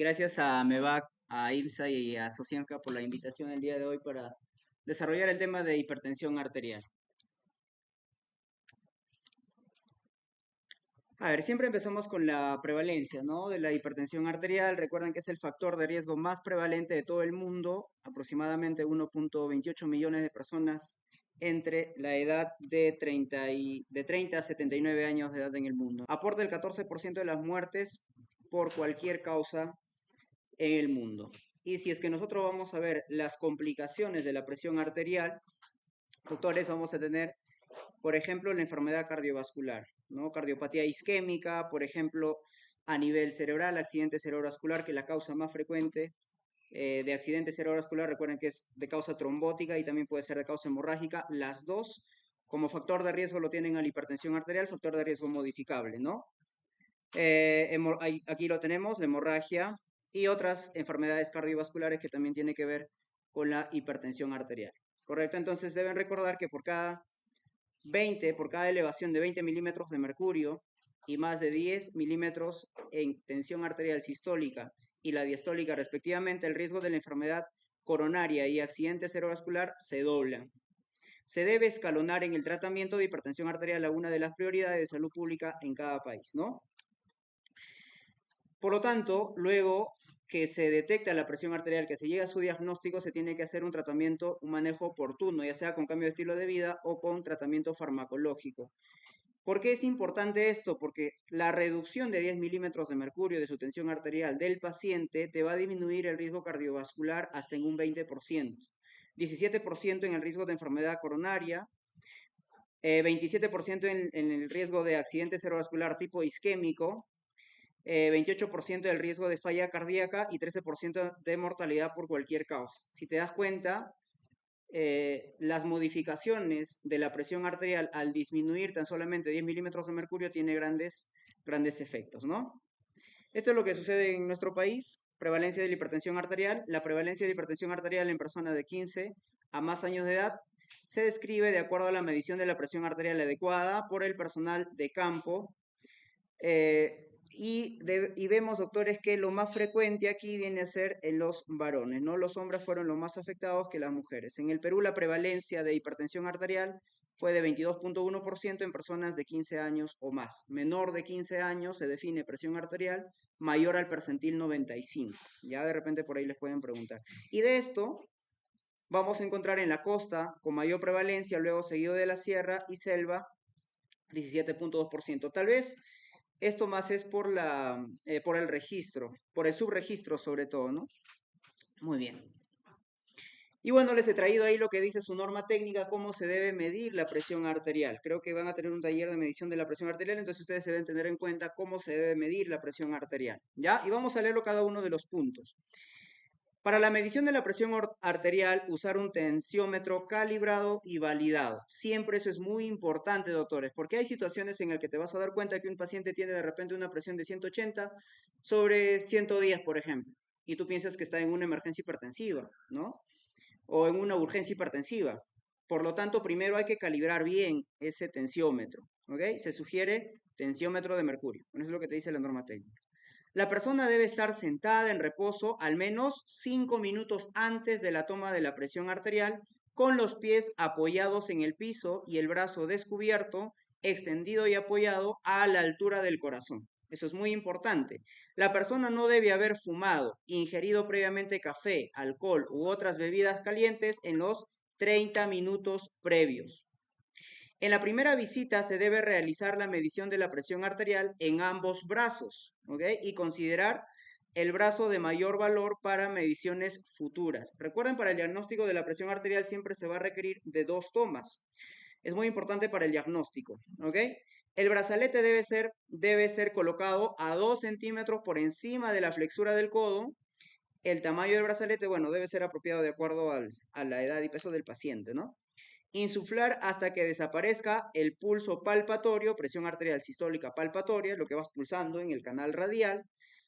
Gracias a MEVAC, a IMSA y a Socienca por la invitación el día de hoy para desarrollar el tema de hipertensión arterial. A ver, siempre empezamos con la prevalencia, ¿no? De la hipertensión arterial. Recuerden que es el factor de riesgo más prevalente de todo el mundo, aproximadamente 1,28 millones de personas entre la edad de 30 a 79 años de edad en el mundo. Aporta el 14% de las muertes por cualquier causa en el mundo. Y si es que nosotros vamos a ver las complicaciones de la presión arterial, doctores, vamos a tener, por ejemplo, la enfermedad cardiovascular, ¿no? Cardiopatía isquémica, por ejemplo, a nivel cerebral, accidente cerebrovascular, que es la causa más frecuente de accidente cerebrovascular, recuerden que es de causa trombótica y también puede ser de causa hemorrágica. Las dos, como factor de riesgo, lo tienen a la hipertensión arterial, factor de riesgo modificable, ¿no? Aquí lo tenemos, la hemorragia y otras enfermedades cardiovasculares que también tienen que ver con la hipertensión arterial. ¿Correcto? Entonces deben recordar que por cada elevación de 20 milímetros de mercurio y más de 10 milímetros en tensión arterial sistólica y la diastólica respectivamente, el riesgo de la enfermedad coronaria y accidente cerebrovascular se dobla. Se debe escalonar en el tratamiento de hipertensión arterial a una de las prioridades de salud pública en cada país, ¿no? Por lo tanto, luego que se detecta la presión arterial, que se llega a su diagnóstico, se tiene que hacer un tratamiento, un manejo oportuno, ya sea con cambio de estilo de vida o con tratamiento farmacológico. ¿Por qué es importante esto? Porque la reducción de 10 milímetros de mercurio de su tensión arterial del paciente te va a disminuir el riesgo cardiovascular hasta en un 20%, 17% en el riesgo de enfermedad coronaria, 27% en el riesgo de accidente cerebrovascular tipo isquémico, 28% del riesgo de falla cardíaca y 13% de mortalidad por cualquier causa. Si te das cuenta, las modificaciones de la presión arterial al disminuir tan solamente 10 milímetros de mercurio tiene grandes efectos, ¿no? Esto es lo que sucede en nuestro país, prevalencia de la hipertensión arterial. La prevalencia de hipertensión arterial en personas de 15 a más años de edad se describe de acuerdo a la medición de la presión arterial adecuada por el personal de campo, y vemos, doctores, que lo más frecuente aquí viene a ser en los varones, ¿no? Los hombres fueron los más afectados que las mujeres. En el Perú la prevalencia de hipertensión arterial fue de 22,1% en personas de 15 años o más. Menor de 15 años se define presión arterial mayor al percentil 95. Ya de repente por ahí les pueden preguntar. Y de esto vamos a encontrar en la costa con mayor prevalencia, luego seguido de la sierra y selva, 17,2%. Tal vez esto más es por el registro, por el subregistro sobre todo, ¿no? Muy bien. Y bueno, les he traído ahí lo que dice su norma técnica, cómo se debe medir la presión arterial. Creo que van a tener un taller de medición de la presión arterial, entonces ustedes deben tener en cuenta cómo se debe medir la presión arterial, ¿ya? Y vamos a leerlo cada uno de los puntos. Para la medición de la presión arterial, usar un tensiómetro calibrado y validado. Siempre eso es muy importante, doctores, porque hay situaciones en las que te vas a dar cuenta que un paciente tiene de repente una presión de 180 sobre 110, por ejemplo, y tú piensas que está en una emergencia hipertensiva, ¿no? O en una urgencia hipertensiva. Por lo tanto, primero hay que calibrar bien ese tensiómetro, ¿ok? Se sugiere tensiómetro de mercurio. Eso es lo que te dice la norma técnica. La persona debe estar sentada en reposo al menos 5 minutos antes de la toma de la presión arterial, con los pies apoyados en el piso y el brazo descubierto, extendido y apoyado a la altura del corazón. Eso es muy importante. La persona no debe haber fumado, ingerido previamente café, alcohol u otras bebidas calientes en los 30 minutos previos. En la primera visita se debe realizar la medición de la presión arterial en ambos brazos, ¿ok? Y considerar el brazo de mayor valor para mediciones futuras. Recuerden, para el diagnóstico de la presión arterial siempre se va a requerir de 2 tomas. Es muy importante para el diagnóstico, ¿ok? El brazalete debe ser colocado a 2 centímetros por encima de la flexura del codo. El tamaño del brazalete, bueno, debe ser apropiado de acuerdo a la edad y peso del paciente, ¿no? Insuflar hasta que desaparezca el pulso palpatorio, presión arterial sistólica palpatoria, lo que vas pulsando en el canal radial.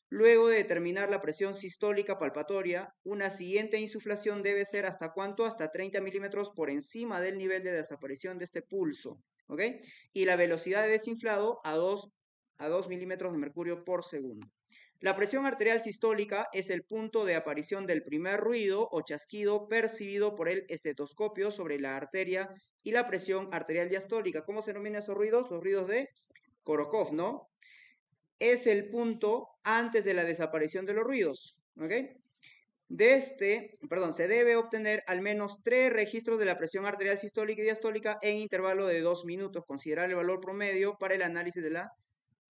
Luego de determinar la presión sistólica palpatoria, una siguiente insuflación debe ser ¿hasta cuánto? Hasta 30 milímetros por encima del nivel de desaparición de este pulso, ¿ok? Y la velocidad de desinflado a 2 milímetros de mercurio por segundo. La presión arterial sistólica es el punto de aparición del primer ruido o chasquido percibido por el estetoscopio sobre la arteria y la presión arterial diastólica. ¿Cómo se denominan esos ruidos? Los ruidos de Korokov, ¿no? Es el punto antes de la desaparición de los ruidos, ¿ok? Se debe obtener al menos 3 registros de la presión arterial sistólica y diastólica en intervalo de 2 minutos. Considerar el valor promedio para el análisis de la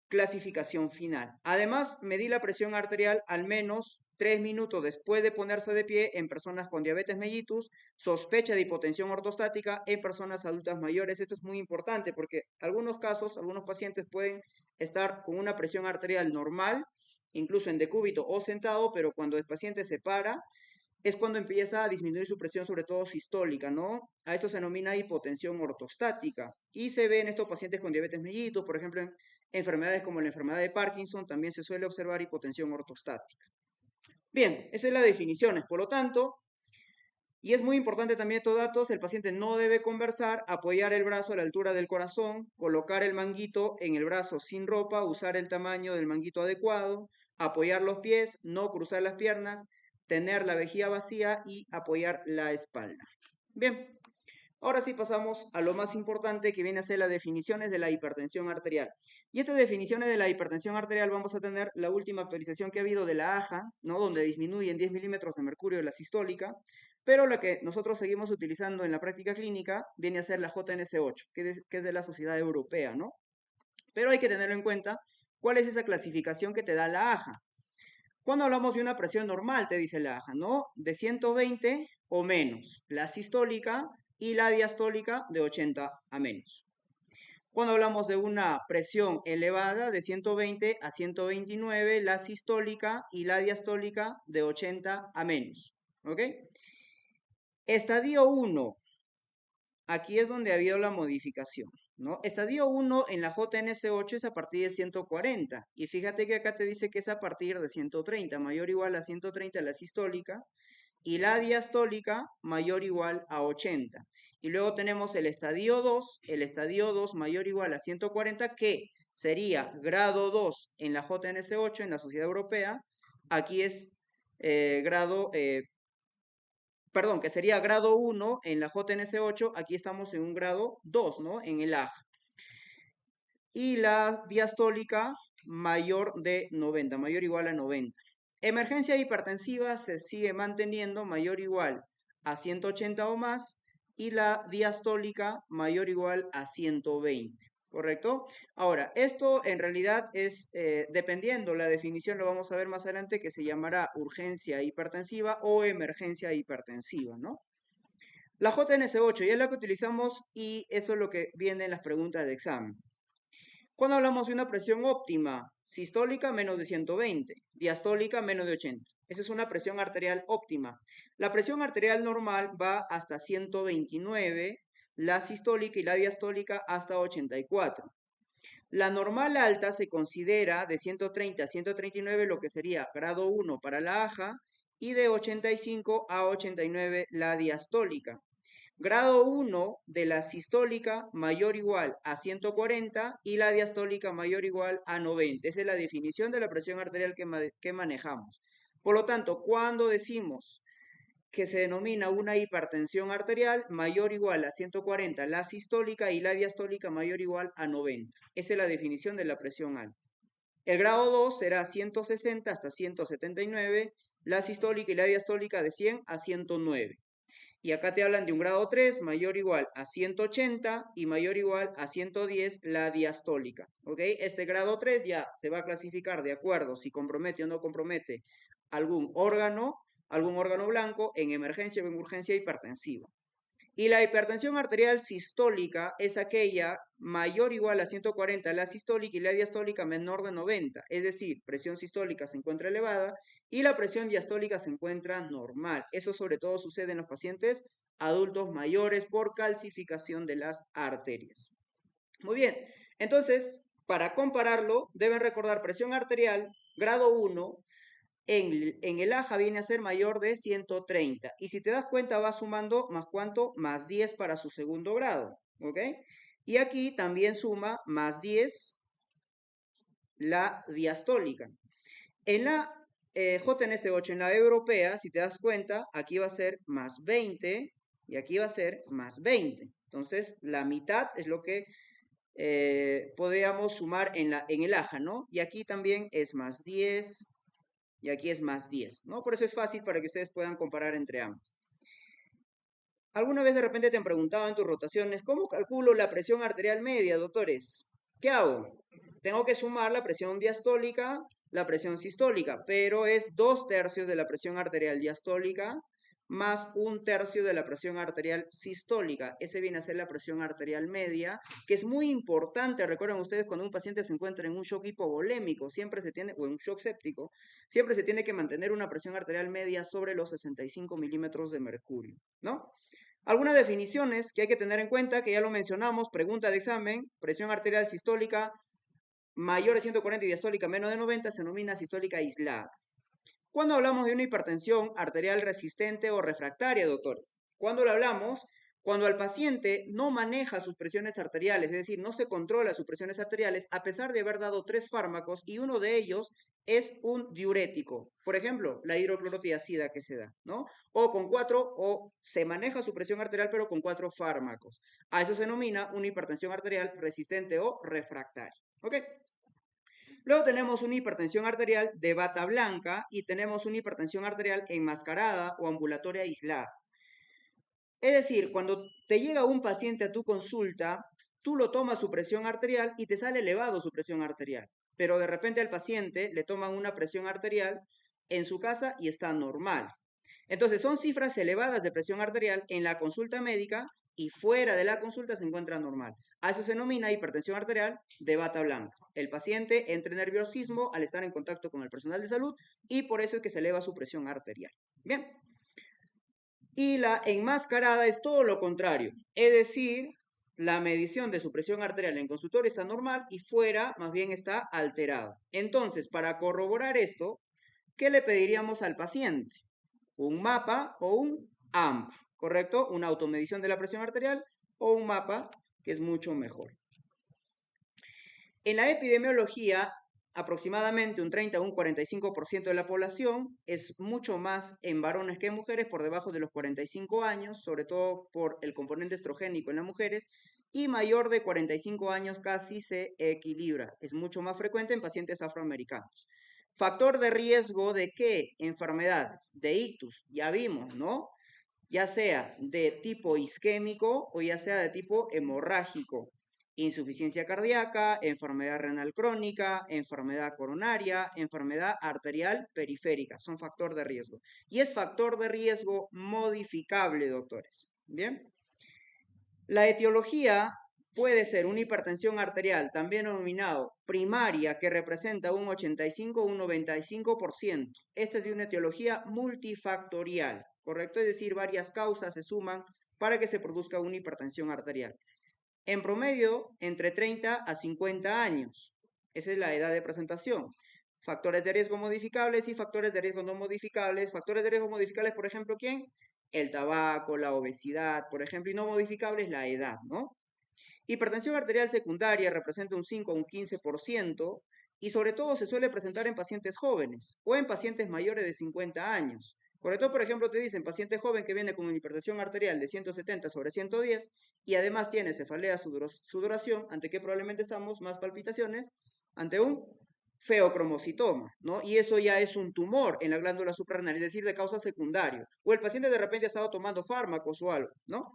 clasificación final. Además, medir la presión arterial al menos 3 minutos después de ponerse de pie en personas con diabetes mellitus, sospecha de hipotensión ortostática en personas adultas mayores. Esto es muy importante porque algunos casos, algunos pacientes pueden estar con una presión arterial normal, incluso en decúbito o sentado, pero cuando el paciente se para, es cuando empieza a disminuir su presión, sobre todo sistólica, ¿no? A esto se denomina hipotensión ortostática. Y se ve en estos pacientes con diabetes mellitus, por ejemplo, en enfermedades como la enfermedad de Parkinson, también se suele observar hipotensión ortostática. Bien, esa es la definición. Por lo tanto, y es muy importante también estos datos, el paciente no debe conversar, apoyar el brazo a la altura del corazón, colocar el manguito en el brazo sin ropa, usar el tamaño del manguito adecuado, apoyar los pies, no cruzar las piernas, tener la vejiga vacía y apoyar la espalda. Bien, ahora sí pasamos a lo más importante que viene a ser las definiciones de la hipertensión arterial. Y estas definiciones de la hipertensión arterial vamos a tener la última actualización que ha habido de la AJA, ¿no? Donde disminuye en 10 milímetros de mercurio la sistólica, pero la que nosotros seguimos utilizando en la práctica clínica viene a ser la JNS8, que es de la Sociedad Europea, ¿no? Pero hay que tenerlo en cuenta cuál es esa clasificación que te da la AJA. Cuando hablamos de una presión normal, te dice la AJA, ¿no? De 120 o menos. La sistólica y la diastólica de 80 a menos. Cuando hablamos de una presión elevada de 120 a 129, la sistólica y la diastólica de 80 a menos. ¿Ok? Estadio 1. Aquí es donde ha habido la modificación, ¿no? Estadio 1 en la JNS8 es a partir de 140. Y fíjate que acá te dice que es a partir de 130, mayor o igual a 130 la sistólica y la diastólica mayor o igual a 80. Y luego tenemos el estadio 2 mayor o igual a 140, que sería grado 2 en la JNS8, en la Sociedad Europea. Aquí es que sería grado 1 en la JNS8, aquí estamos en un grado 2, ¿no? En el AJA. Y la diastólica mayor de 90, mayor o igual a 90. Emergencia hipertensiva se sigue manteniendo mayor o igual a 180 o más y la diastólica mayor o igual a 120. ¿Correcto? Ahora, esto en realidad es, dependiendo la definición, lo vamos a ver más adelante, que se llamará urgencia hipertensiva o emergencia hipertensiva, ¿no? La JNS8 ya es la que utilizamos y esto es lo que viene en las preguntas de examen. Cuando hablamos de una presión óptima, sistólica menos de 120, diastólica menos de 80. Esa es una presión arterial óptima. La presión arterial normal va hasta 129, la sistólica y la diastólica hasta 84. La normal alta se considera de 130 a 139, lo que sería grado 1 para la AJA, y de 85 a 89 la diastólica. Grado 1 de la sistólica mayor o igual a 140 y la diastólica mayor o igual a 90. Esa es la definición de la presión arterial que manejamos. Por lo tanto, cuando decimos que se denomina una hipertensión arterial, mayor o igual a 140 la sistólica y la diastólica mayor o igual a 90. Esa es la definición de la presión alta. El grado 2 será 160 hasta 179, la sistólica y la diastólica de 100 a 109. Y acá te hablan de un grado 3 mayor o igual a 180 y mayor o igual a 110 la diastólica. ¿Ok? Este grado 3 ya se va a clasificar de acuerdo si compromete o no compromete algún órgano blanco en emergencia o en urgencia hipertensiva. Y la hipertensión arterial sistólica es aquella mayor o igual a 140 la sistólica y la diastólica menor de 90. Es decir, presión sistólica se encuentra elevada y la presión diastólica se encuentra normal. Eso sobre todo sucede en los pacientes adultos mayores por calcificación de las arterias. Muy bien, entonces, para compararlo, deben recordar presión arterial, grado 1, en el AJA viene a ser mayor de 130. Y si te das cuenta, va sumando más cuánto, más 10 para su segundo grado. ¿Ok? Y aquí también suma más 10 la diastólica. En la JNS8, en la europea, si te das cuenta, aquí va a ser más 20 y aquí va a ser más 20. Entonces, la mitad es lo que podríamos sumar en el AJA, ¿no? Y aquí también es más 10 y aquí es más 10, ¿no? Por eso es fácil para que ustedes puedan comparar entre ambos. ¿Alguna vez de repente te han preguntado en tus rotaciones, ¿cómo calculo la presión arterial media, doctores? ¿Qué hago? Tengo que sumar la presión diastólica, la presión sistólica, pero es 2/3 de la presión arterial diastólica más 1/3 de la presión arterial sistólica. Ese viene a ser la presión arterial media, que es muy importante. Recuerden ustedes, cuando un paciente se encuentra en un shock hipovolémico, siempre se tiene, o en un shock séptico, siempre se tiene que mantener una presión arterial media sobre los 65 milímetros de mercurio, ¿no? Algunas definiciones que hay que tener en cuenta, que ya lo mencionamos, pregunta de examen, presión arterial sistólica mayor de 140 y diastólica menos de 90 se denomina sistólica aislada. ¿Cuándo hablamos de una hipertensión arterial resistente o refractaria, doctores? ¿Cuándo lo hablamos? Cuando el paciente no maneja sus presiones arteriales, es decir, no se controla sus presiones arteriales, a pesar de haber dado 3 fármacos y uno de ellos es un diurético. Por ejemplo, la hidroclorotiazida que se da, ¿no? O con 4, o se maneja su presión arterial, pero con 4 fármacos. A eso se denomina una hipertensión arterial resistente o refractaria. ¿Ok? Luego tenemos una hipertensión arterial de bata blanca y tenemos una hipertensión arterial enmascarada o ambulatoria aislada. Es decir, cuando te llega un paciente a tu consulta, tú lo tomas su presión arterial y te sale elevado su presión arterial. Pero de repente al paciente le toman una presión arterial en su casa y está normal. Entonces son cifras elevadas de presión arterial en la consulta médica y fuera de la consulta se encuentra normal. A eso se denomina hipertensión arterial de bata blanca. El paciente entra en nerviosismo al estar en contacto con el personal de salud y por eso es que se eleva su presión arterial. Bien. Y la enmascarada es todo lo contrario, es decir, la medición de su presión arterial en consultorio está normal y fuera más bien está alterado. Entonces, para corroborar esto, ¿qué le pediríamos al paciente? Un mapa o un AMP, ¿correcto? Una automedición de la presión arterial o un mapa, que es mucho mejor. En la epidemiología, aproximadamente un 30 o un 45% de la población es mucho más en varones que en mujeres, por debajo de los 45 años, sobre todo por el componente estrogénico en las mujeres, y mayor de 45 años casi se equilibra. Es mucho más frecuente en pacientes afroamericanos. Factor de riesgo de qué enfermedades, de ictus, ya vimos, ¿no? Ya sea de tipo isquémico o ya sea de tipo hemorrágico. Insuficiencia cardíaca, enfermedad renal crónica, enfermedad coronaria, enfermedad arterial periférica. Son factor de riesgo. Y es factor de riesgo modificable, doctores. Bien. La etiología puede ser una hipertensión arterial, también denominado primaria, que representa un 85 o un 95%. Esta es de una etiología multifactorial, ¿correcto? Es decir, varias causas se suman para que se produzca una hipertensión arterial. En promedio, entre 30 a 50 años. Esa es la edad de presentación. Factores de riesgo modificables y factores de riesgo no modificables. Factores de riesgo modificables, por ejemplo, ¿quién? El tabaco, la obesidad, por ejemplo, y no modificables, la edad, ¿no? Hipertensión arterial secundaria representa un 5 o un 15% y sobre todo se suele presentar en pacientes jóvenes o en pacientes mayores de 50 años. Por todo, por ejemplo, te dicen paciente joven que viene con una hipertensión arterial de 170 sobre 110 y además tiene cefalea sudoración, ante que probablemente estamos más palpitaciones, ante un feocromocitoma, ¿no? Y eso ya es un tumor en la glándula suprarrenal, es decir, de causa secundaria. O el paciente de repente ha estado tomando fármacos o algo, ¿no?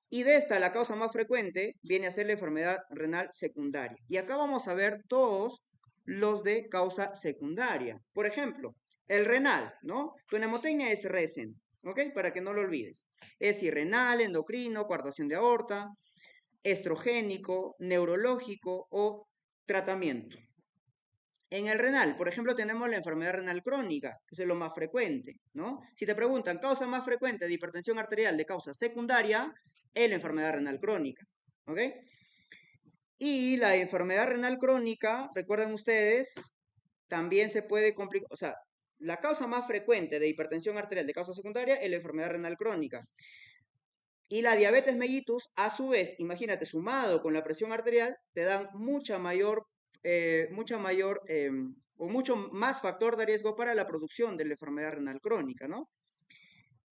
Y de esta, la causa más frecuente viene a ser la enfermedad renal secundaria. Y acá vamos a ver todos los de causa secundaria. Por ejemplo, el renal, ¿no? Tu mnemotecnia es RESEN, ¿ok? Para que no lo olvides. Es renal, endocrino, coartación de aorta, estrogénico, neurológico o tratamiento. En el renal, por ejemplo, tenemos la enfermedad renal crónica, que es lo más frecuente, ¿no? Si te preguntan causa más frecuente de hipertensión arterial de causa secundaria, es la enfermedad renal crónica, ¿ok? Y la enfermedad renal crónica, recuerden ustedes, también se puede complicar, o sea, la causa más frecuente de hipertensión arterial de causa secundaria es la enfermedad renal crónica. Y la diabetes mellitus, a su vez, imagínate, sumado con la presión arterial, te dan mucha mayor o mucho más factor de riesgo para la producción de la enfermedad renal crónica, ¿no?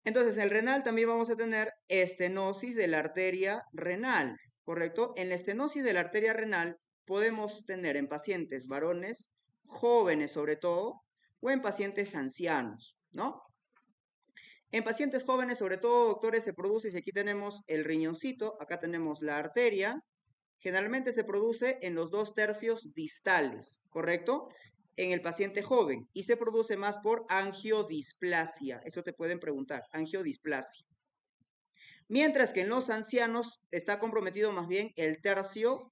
Entonces, en el renal también vamos a tener estenosis de la arteria renal, ¿correcto? En la estenosis de la arteria renal podemos tener en pacientes varones, jóvenes sobre todo, o en pacientes ancianos, ¿no? En pacientes jóvenes, sobre todo, doctores, se produce, si aquí tenemos el riñoncito, acá tenemos la arteria, generalmente se produce en los 2/3 distales, ¿correcto? En el paciente joven y se produce más por angiodisplasia. Eso te pueden preguntar, angiodisplasia. Mientras que en los ancianos está comprometido más bien el tercio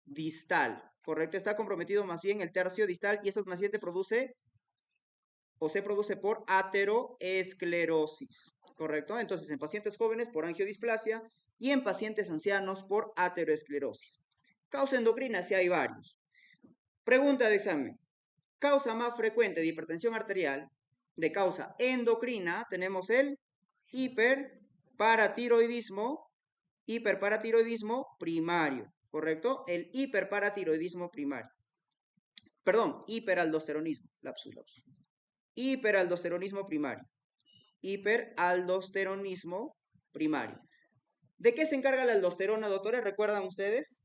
distal, ¿correcto? Está comprometido más bien el tercio distal y eso más bien te produce o se produce por ateroesclerosis, ¿correcto? Entonces, en pacientes jóvenes por angiodisplasia y en pacientes ancianos por ateroesclerosis. Causa endocrina, sí hay varios. Pregunta de examen. Causa más frecuente de hipertensión arterial, de causa endocrina, tenemos el hiperparatiroidismo primario, ¿correcto? El hiperparatiroidismo primario. Perdón, hiperaldosteronismo, lapsus. Hiperaldosteronismo primario. Hiperaldosteronismo primario. ¿De qué se encarga la aldosterona, doctores? ¿Recuerdan ustedes?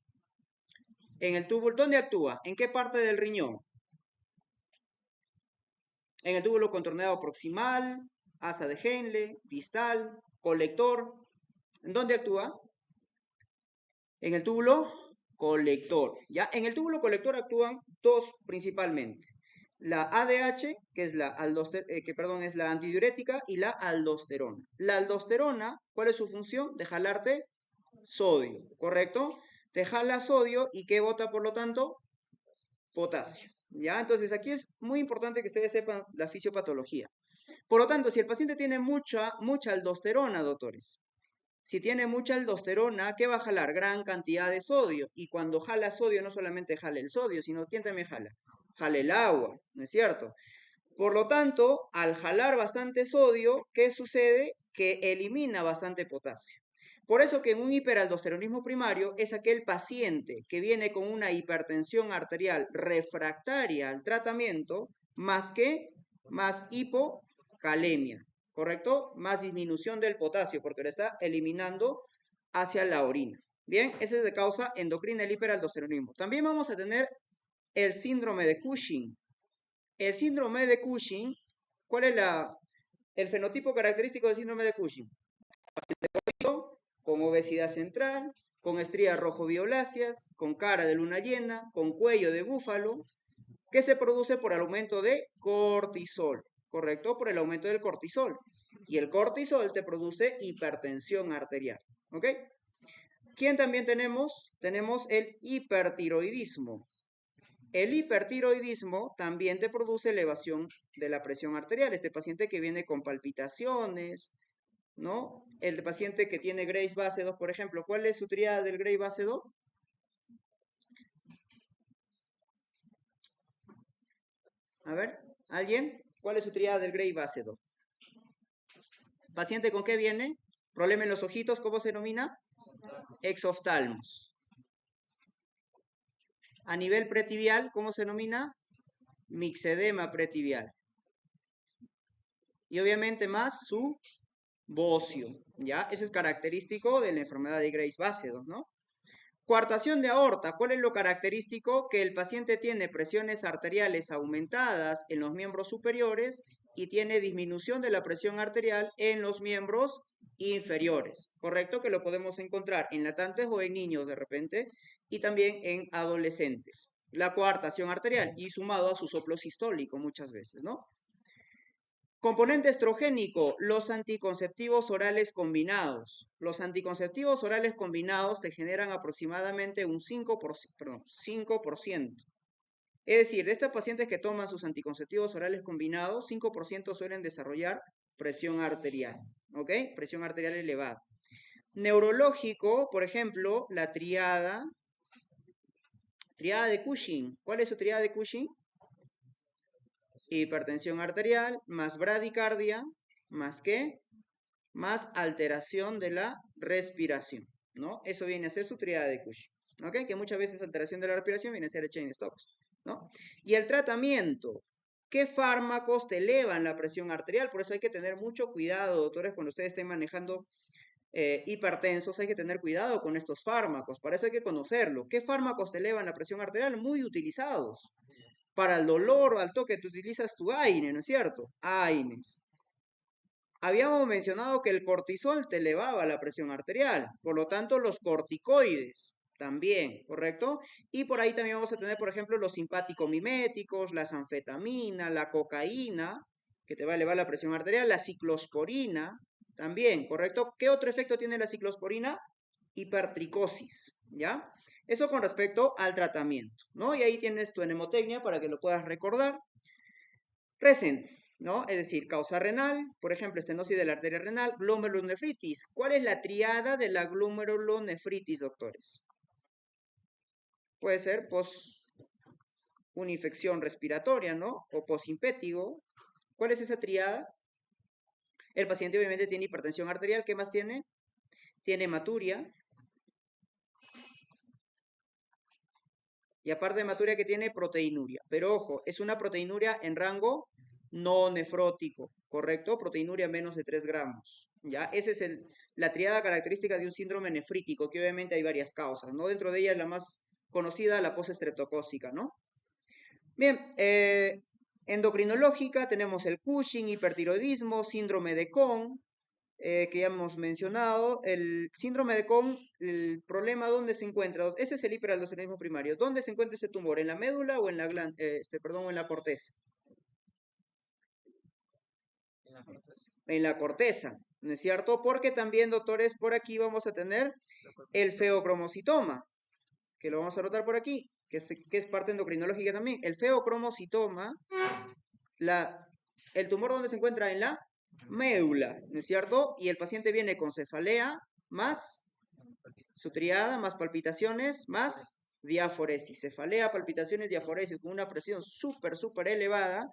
En el túbulo, ¿dónde actúa? ¿En qué parte del riñón? En el túbulo contorneado proximal, asa de Henle, distal, colector. ¿En dónde actúa? En el túbulo colector. ¿Ya? En el túbulo colector actúan dos principalmente. La ADH, que es la, es la antidiurética, y la aldosterona. La aldosterona, ¿cuál es su función? De jalarte sodio, ¿correcto? Te jala sodio y ¿qué bota por lo tanto? Potasio. ¿Ya? Entonces aquí es muy importante que ustedes sepan la fisiopatología. Por lo tanto, si el paciente tiene mucha aldosterona, doctores, si tiene mucha aldosterona, ¿qué va a jalar? Gran cantidad de sodio. Y cuando jala sodio, no solamente jala el sodio, sino ¿quién también jala? Jala el agua, ¿no es cierto? Por lo tanto, al jalar bastante sodio, ¿qué sucede? Que elimina bastante potasio. Por eso que en un hiperaldosteronismo primario es aquel paciente que viene con una hipertensión arterial refractaria al tratamiento, más hipocalemia, ¿correcto? Más disminución del potasio, porque lo está eliminando hacia la orina. Bien, ese es de causa endocrina el hiperaldosteronismo. También vamos a tener el síndrome de Cushing. El síndrome de Cushing, ¿cuál es el fenotipo característico del síndrome de Cushing? Con obesidad central, con estrías rojo-violáceas, con cara de luna llena, con cuello de búfalo, que se produce por el aumento de cortisol, ¿correcto? Por el aumento del cortisol. Y el cortisol te produce hipertensión arterial, ¿ok? ¿Quién también tenemos? Tenemos el hipertiroidismo. El hipertiroidismo también te produce elevación de la presión arterial. Este paciente que viene con palpitaciones, ¿no? El paciente que tiene Graves base 2, por ejemplo. ¿Cuál es su tríada del Graves base 2? A ver, ¿alguien? ¿Cuál es su tríada del Graves base 2? ¿Paciente con qué viene? Problema en los ojitos, ¿cómo se denomina? Exoftalmos. A nivel pretibial, ¿cómo se denomina? Mixedema pretibial. Y obviamente más su bocio, ¿ya? Eso es característico de la enfermedad de Graves base 2, ¿no? Coartación de aorta. ¿Cuál es lo característico? Que el paciente tiene presiones arteriales aumentadas en los miembros superiores y tiene disminución de la presión arterial en los miembros inferiores, ¿correcto? Que lo podemos encontrar en lactantes o en niños de repente y también en adolescentes. La coartación arterial y sumado a su soplo sistólico muchas veces, ¿no? Componente estrogénico, los anticonceptivos orales combinados. Los anticonceptivos orales combinados te generan aproximadamente un 5%. Es decir, de estos pacientes que toman sus anticonceptivos orales combinados, 5% suelen desarrollar presión arterial, ¿ok? Presión arterial elevada. Neurológico, por ejemplo, la triada de Cushing. ¿Cuál es su triada de Cushing? Hipertensión arterial, más bradicardia, ¿más qué? Más alteración de la respiración, ¿no? Eso viene a ser su triada de Cushing, ¿ok? Que muchas veces alteración de la respiración viene a ser el Cheyne-Stokes. ¿no? Y el tratamiento. ¿Qué fármacos te elevan la presión arterial? Por eso hay que tener mucho cuidado, doctores, cuando ustedes estén manejando hipertensos, hay que tener cuidado con estos fármacos. Para eso hay que conocerlo. ¿Qué fármacos te elevan la presión arterial? Muy utilizados. Para el dolor o al toque, tú utilizas tu AINE, ¿no es cierto? AINES. Habíamos mencionado que el cortisol te elevaba la presión arterial, por lo tanto los corticoides también, ¿correcto? Y por ahí también vamos a tener, por ejemplo, los simpático-miméticos, las anfetaminas, la cocaína, que te va a elevar la presión arterial, la ciclosporina, también, ¿correcto? ¿Qué otro efecto tiene la ciclosporina? Hipertricosis, ¿ya? Eso con respecto al tratamiento, ¿no? Y ahí tienes tu mnemotecnia para que lo puedas recordar. Recen, ¿no? Es decir, causa renal, por ejemplo, estenosis de la arteria renal, glomerulonefritis. ¿Cuál es la triada de la glomerulonefritis, doctores? Puede ser una infección respiratoria, ¿no? O posimpétigo. ¿Cuál es esa triada? El paciente obviamente tiene hipertensión arterial. ¿Qué más tiene? Tiene hematuria. Y aparte de hematuria, que tiene proteinuria. Pero ojo, es una proteinuria en rango no nefrótico, ¿correcto? Proteinuria menos de 3 gramos. ¿Ya? Esa es la triada característica de un síndrome nefrítico, que obviamente hay varias causas, ¿no? Dentro de ellas la más conocida, la postestreptocócica, ¿no? Bien, endocrinológica, tenemos el Cushing, hipertiroidismo, síndrome de Cohn, que ya hemos mencionado. El síndrome de Cohn, el problema, ¿dónde se encuentra? Ese es el hiperaldosteronismo primario. ¿Dónde se encuentra ese tumor? ¿En la médula o en la perdón, en la corteza? En la corteza, ¿no es cierto? Porque también, doctores, por aquí vamos a tener el feocromocitoma, que lo vamos a anotar por aquí, que es parte endocrinológica también. El feocromocitoma, el tumor donde se encuentra en la médula, ¿no es cierto? Y el paciente viene con cefalea, más su triada, más palpitaciones, más diaforesis. Cefalea, palpitaciones, diaforesis, con una presión súper elevada,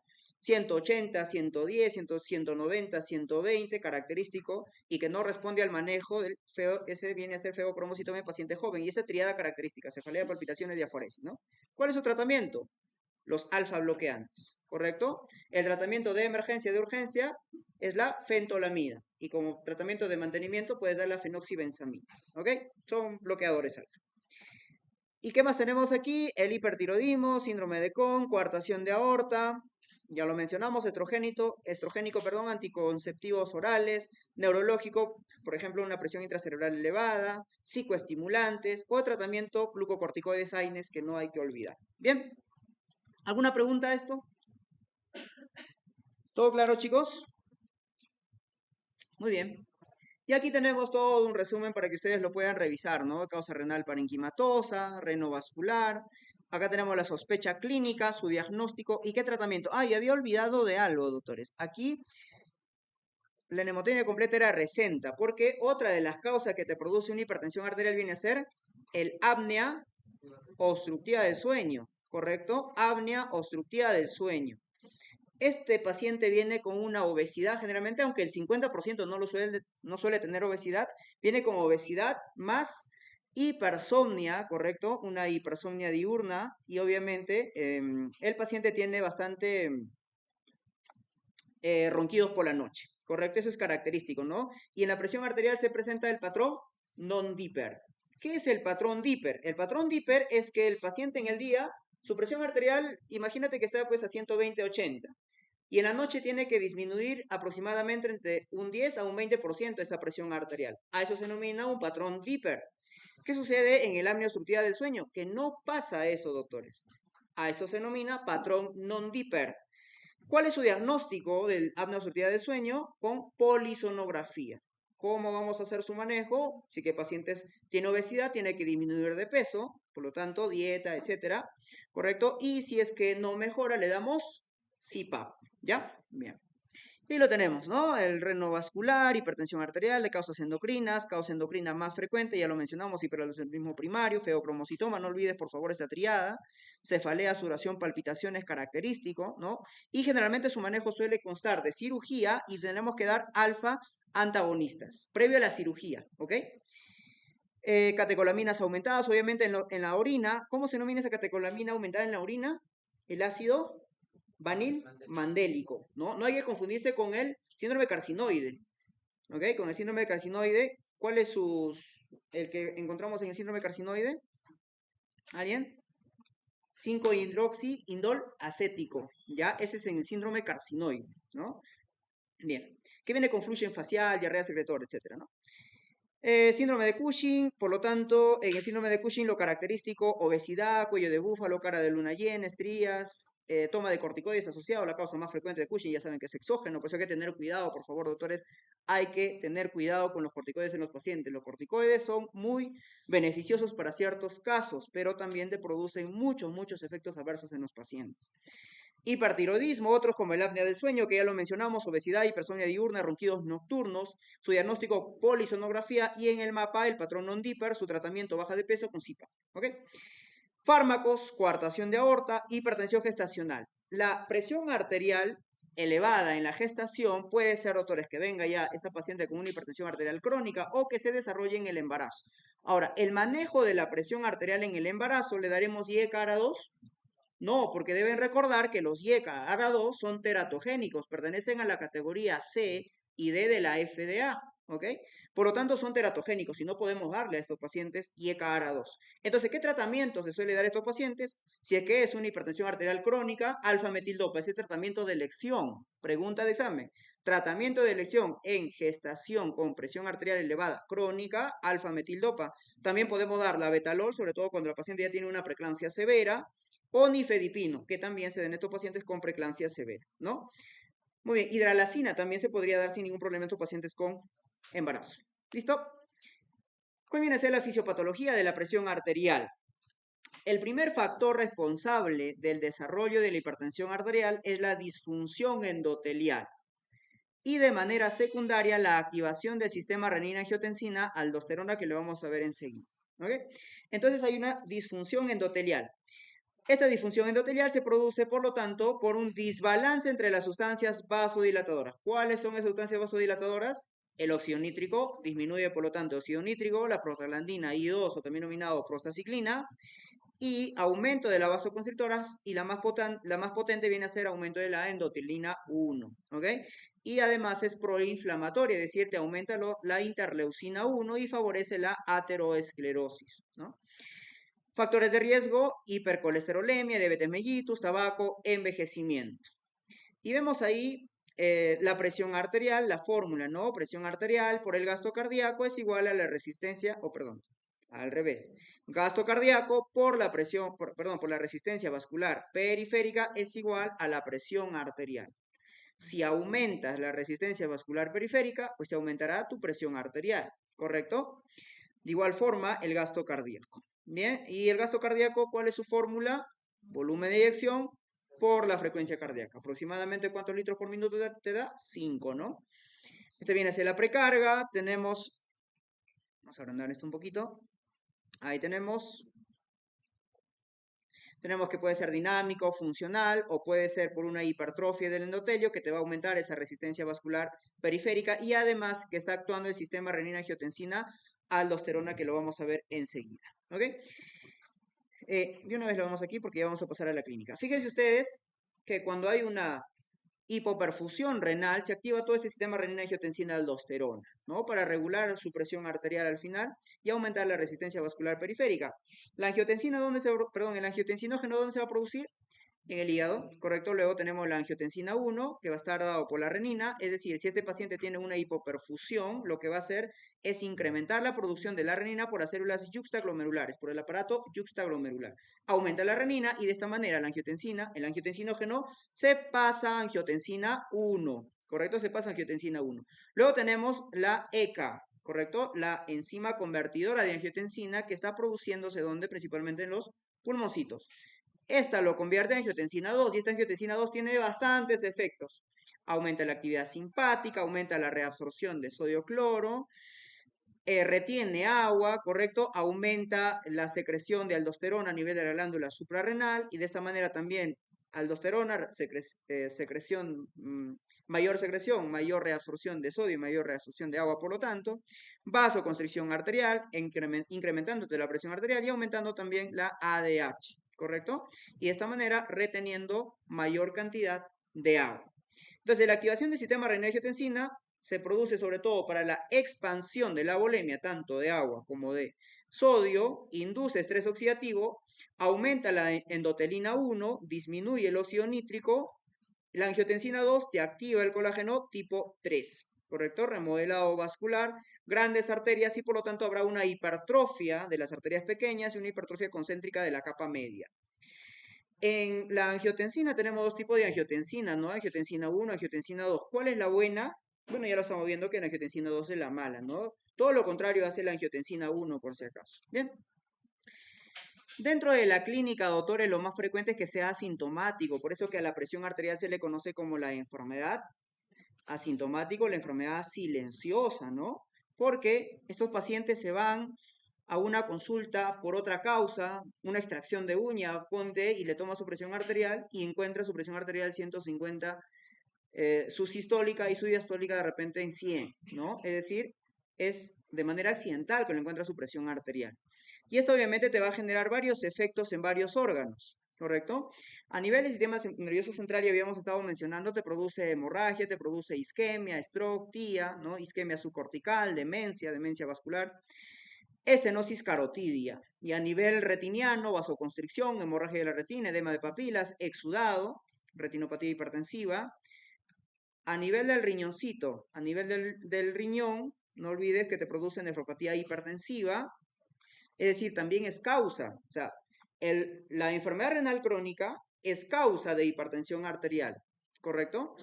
180, 110, 190, 120, característico, y que no responde al manejo del ese viene a ser feocromocitoma en paciente joven, y esa triada característica, cefalea, palpitaciones, diaforesis, ¿no? ¿Cuál es su tratamiento? Los alfa bloqueantes, ¿correcto? El tratamiento de emergencia, de urgencia, es la fentolamida, y como tratamiento de mantenimiento puedes dar la fenoxibenzamida, ¿ok? Son bloqueadores alfa. ¿Y qué más tenemos aquí? El hipertiroidismo, síndrome de Cohn, coartación de aorta, ya lo mencionamos, estrogénico, perdón, anticonceptivos orales, neurológico, por ejemplo, una presión intracerebral elevada, psicoestimulantes o tratamiento glucocorticoides AINES que no hay que olvidar. Bien, ¿alguna pregunta a esto? ¿Todo claro, chicos? Muy bien. Y aquí tenemos todo un resumen para que ustedes lo puedan revisar, ¿no? Causa renal parenquimatosa, renovascular. Acá tenemos la sospecha clínica, su diagnóstico y qué tratamiento. Ah, y había olvidado de algo, doctores. Aquí la mnemotecnia completa era recenta, porque otra de las causas que te produce una hipertensión arterial viene a ser el apnea obstructiva del sueño, ¿correcto? Apnea obstructiva del sueño. Este paciente viene con una obesidad generalmente, aunque el 50% no suele tener obesidad, viene con obesidad más hipersomnia, ¿correcto? Una hipersomnia diurna y obviamente el paciente tiene bastante ronquidos por la noche, ¿correcto? Eso es característico, ¿no? Y en la presión arterial se presenta el patrón non-dipper. ¿Qué es el patrón dipper? El patrón dipper es que el paciente en el día, su presión arterial, imagínate que está pues a 120-80. Y en la noche tiene que disminuir aproximadamente entre un 10 a un 20% esa presión arterial. A eso se denomina un patrón dipper. ¿Qué sucede en el apnea obstructiva del sueño? Que no pasa eso, doctores. A eso se denomina patrón non-dipper. ¿Cuál es su diagnóstico del apnea obstructiva del sueño? Con polisonografía. ¿Cómo vamos a hacer su manejo? Si que el paciente tiene obesidad, tiene que disminuir de peso, por lo tanto, dieta, etcétera, ¿correcto? Y si es que no mejora, le damos CPAP, ¿ya? Bien. Y lo tenemos, ¿no? El renovascular, hipertensión arterial, de causas endocrinas, causa endocrina más frecuente, ya lo mencionamos, hiperaldosteronismo primario, feocromocitoma, no olvides por favor esta triada, cefalea, sudoración, palpitaciones, característico, ¿no? Y generalmente su manejo suele constar de cirugía y tenemos que dar alfa antagonistas, previo a la cirugía, ¿ok? Catecolaminas aumentadas, obviamente en la orina. ¿Cómo se denomina esa catecolamina aumentada en la orina? el ácido vanil-mandélico, ¿no? No hay que confundirse con el síndrome carcinoide, ¿ok? Con el síndrome carcinoide, ¿cuál es el que encontramos en el síndrome carcinoide? ¿Alguien? 5-hidroxiindol acético, ¿ya? Ese es en el síndrome carcinoide, ¿no? Bien, que viene con flujo facial, diarrea secretora, etcétera, ¿no? Síndrome de Cushing, por lo tanto, en el síndrome de Cushing lo característico, obesidad, cuello de búfalo, cara de luna llena, estrías, toma de corticoides asociado, la causa más frecuente de Cushing, ya saben que es exógeno, por eso hay que tener cuidado, por favor, doctores, hay que tener cuidado con los corticoides en los pacientes. Los corticoides son muy beneficiosos para ciertos casos, pero también te producen muchos efectos adversos en los pacientes. Hipertiroidismo, otros como el apnea del sueño, que ya lo mencionamos, obesidad, hipersomnia diurna, ronquidos nocturnos, su diagnóstico polisonografía y en el mapa el patrón non-dipper, su tratamiento baja de peso con CPAP, ¿ok? Fármacos, coartación de aorta, hipertensión gestacional. La presión arterial elevada en la gestación puede ser, doctores, que venga ya esta paciente con una hipertensión arterial crónica o que se desarrolle en el embarazo. Ahora, el manejo de la presión arterial en el embarazo, ¿le daremos IECARA2? No, porque deben recordar que los IECA ARA2 son teratogénicos, pertenecen a la categoría C y D de la FDA, ¿ok? Por lo tanto, son teratogénicos y no podemos darle a estos pacientes IECA ARA2. Entonces, ¿qué tratamiento se suele dar a estos pacientes? Si es que es una hipertensión arterial crónica, alfa-metildopa, ese tratamiento de elección. Pregunta de examen. Tratamiento de elección en gestación con presión arterial elevada crónica, alfa-metildopa. También podemos dar la betalol, sobre todo cuando la paciente ya tiene una preeclampsia severa, o nifedipino, que también se den estos pacientes con preeclampsia severa, ¿no? Muy bien, hidralacina también se podría dar sin ningún problema en estos pacientes con embarazo. ¿Listo? ¿Cuál viene a ser la fisiopatología de la presión arterial? El primer factor responsable del desarrollo de la hipertensión arterial es la disfunción endotelial y de manera secundaria la activación del sistema renina-angiotensina-aldosterona, que lo vamos a ver enseguida. ¿Ok? Entonces hay una disfunción endotelial. Esta disfunción endotelial se produce, por lo tanto, por un desbalance entre las sustancias vasodilatadoras. ¿Cuáles son esas sustancias vasodilatadoras? El óxido nítrico disminuye, por lo tanto, el óxido nítrico, la prostaglandina I2, o también nominado prostaciclina, y aumento de las vasoconstrictoras, y la más potente viene a ser aumento de la endotelina 1, ¿ok? Y además es proinflamatoria, es decir, te aumenta la interleucina 1 y favorece la ateroesclerosis, ¿no? Factores de riesgo: hipercolesterolemia, diabetes mellitus, tabaco, envejecimiento. Y vemos ahí la presión arterial, la fórmula, ¿no? Presión arterial por el gasto cardíaco es igual a la resistencia, al revés. Gasto cardíaco por la presión, por la resistencia vascular periférica es igual a la presión arterial. Si aumentas la resistencia vascular periférica, pues te aumentará tu presión arterial, ¿correcto? De igual forma, el gasto cardíaco. Bien, y el gasto cardíaco, ¿cuál es su fórmula? Volumen de eyección por la frecuencia cardíaca. Aproximadamente, ¿cuántos litros por minuto te da? 5, ¿no? Este viene a ser la precarga. Tenemos, vamos a agrandar esto un poquito. Ahí tenemos que puede ser dinámico o funcional, o puede ser por una hipertrofia del endotelio que te va a aumentar esa resistencia vascular periférica, y además que está actuando el sistema renina-angiotensina-aldosterona, que lo vamos a ver enseguida. ¿Ok? De una vez lo vamos aquí porque ya vamos a pasar a la clínica. Fíjense ustedes que cuando hay una hipoperfusión renal, se activa todo ese sistema renina-angiotensina-aldosterona, ¿no? Para regular su presión arterial al final y aumentar la resistencia vascular periférica. La angiotensina, el angiotensinógeno, ¿dónde se va a producir? En el hígado, ¿correcto? Luego tenemos la angiotensina 1, que va a estar dado por la renina, es decir, si este paciente tiene una hipoperfusión, lo que va a hacer es incrementar la producción de la renina por las células yuxtaglomerulares, por el aparato yuxtaglomerular. Aumenta la renina y de esta manera la angiotensina, el angiotensinógeno, se pasa a angiotensina 1, ¿correcto? Se pasa a angiotensina 1. Luego tenemos la ECA, ¿correcto? La enzima convertidora de angiotensina, que está produciéndose ¿dónde? Principalmente en los pulmoncitos. Esta lo convierte en angiotensina 2 y esta angiotensina 2 tiene bastantes efectos. Aumenta la actividad simpática, aumenta la reabsorción de sodio-cloro, retiene agua, ¿correcto? Aumenta la secreción de aldosterona a nivel de la glándula suprarrenal y de esta manera también aldosterona, mayor secreción, mayor reabsorción de sodio y mayor reabsorción de agua, por lo tanto, vasoconstricción arterial, incrementando la presión arterial y aumentando también la ADH. ¿correcto? Y de esta manera reteniendo mayor cantidad de agua. Entonces, la activación del sistema renina-angiotensina se produce sobre todo para la expansión de la volemia, tanto de agua como de sodio, induce estrés oxidativo, aumenta la endotelina 1, disminuye el óxido nítrico, la angiotensina 2 te activa el colágeno tipo 3, ¿correcto? Remodelado vascular, grandes arterias y por lo tanto habrá una hipertrofia de las arterias pequeñas y una hipertrofia concéntrica de la capa media. En la angiotensina tenemos dos tipos de angiotensina, ¿no? Angiotensina 1, angiotensina 2. ¿Cuál es la buena? Bueno, ya lo estamos viendo que la angiotensina 2 es la mala, ¿no? Todo lo contrario hace la angiotensina 1 por si acaso. Bien. Dentro de la clínica, doctores, lo más frecuente es que sea asintomático, por eso que a la presión arterial se le conoce como la enfermedad asintomática, la enfermedad silenciosa, ¿no? Porque estos pacientes se van a una consulta por otra causa, una extracción de uña, ponte, y le toma su presión arterial y encuentra su presión arterial 150, su sistólica y su diastólica de repente en 100, ¿no? Es decir, es de manera accidental que lo encuentra su presión arterial. Y esto obviamente te va a generar varios efectos en varios órganos, ¿correcto? A nivel del sistema nervioso central, ya habíamos estado mencionando, te produce hemorragia, te produce isquemia, stroke, TIA, ¿no? Isquemia subcortical, demencia vascular, estenosis carotidia. Y a nivel retiniano, vasoconstricción, hemorragia de la retina, edema de papilas, exudado, retinopatía hipertensiva. A nivel del riñoncito, a nivel del riñón, no olvides que te produce nefropatía hipertensiva, es decir, también es causa, o sea, la enfermedad renal crónica es causa de hipertensión arterial, ¿correcto?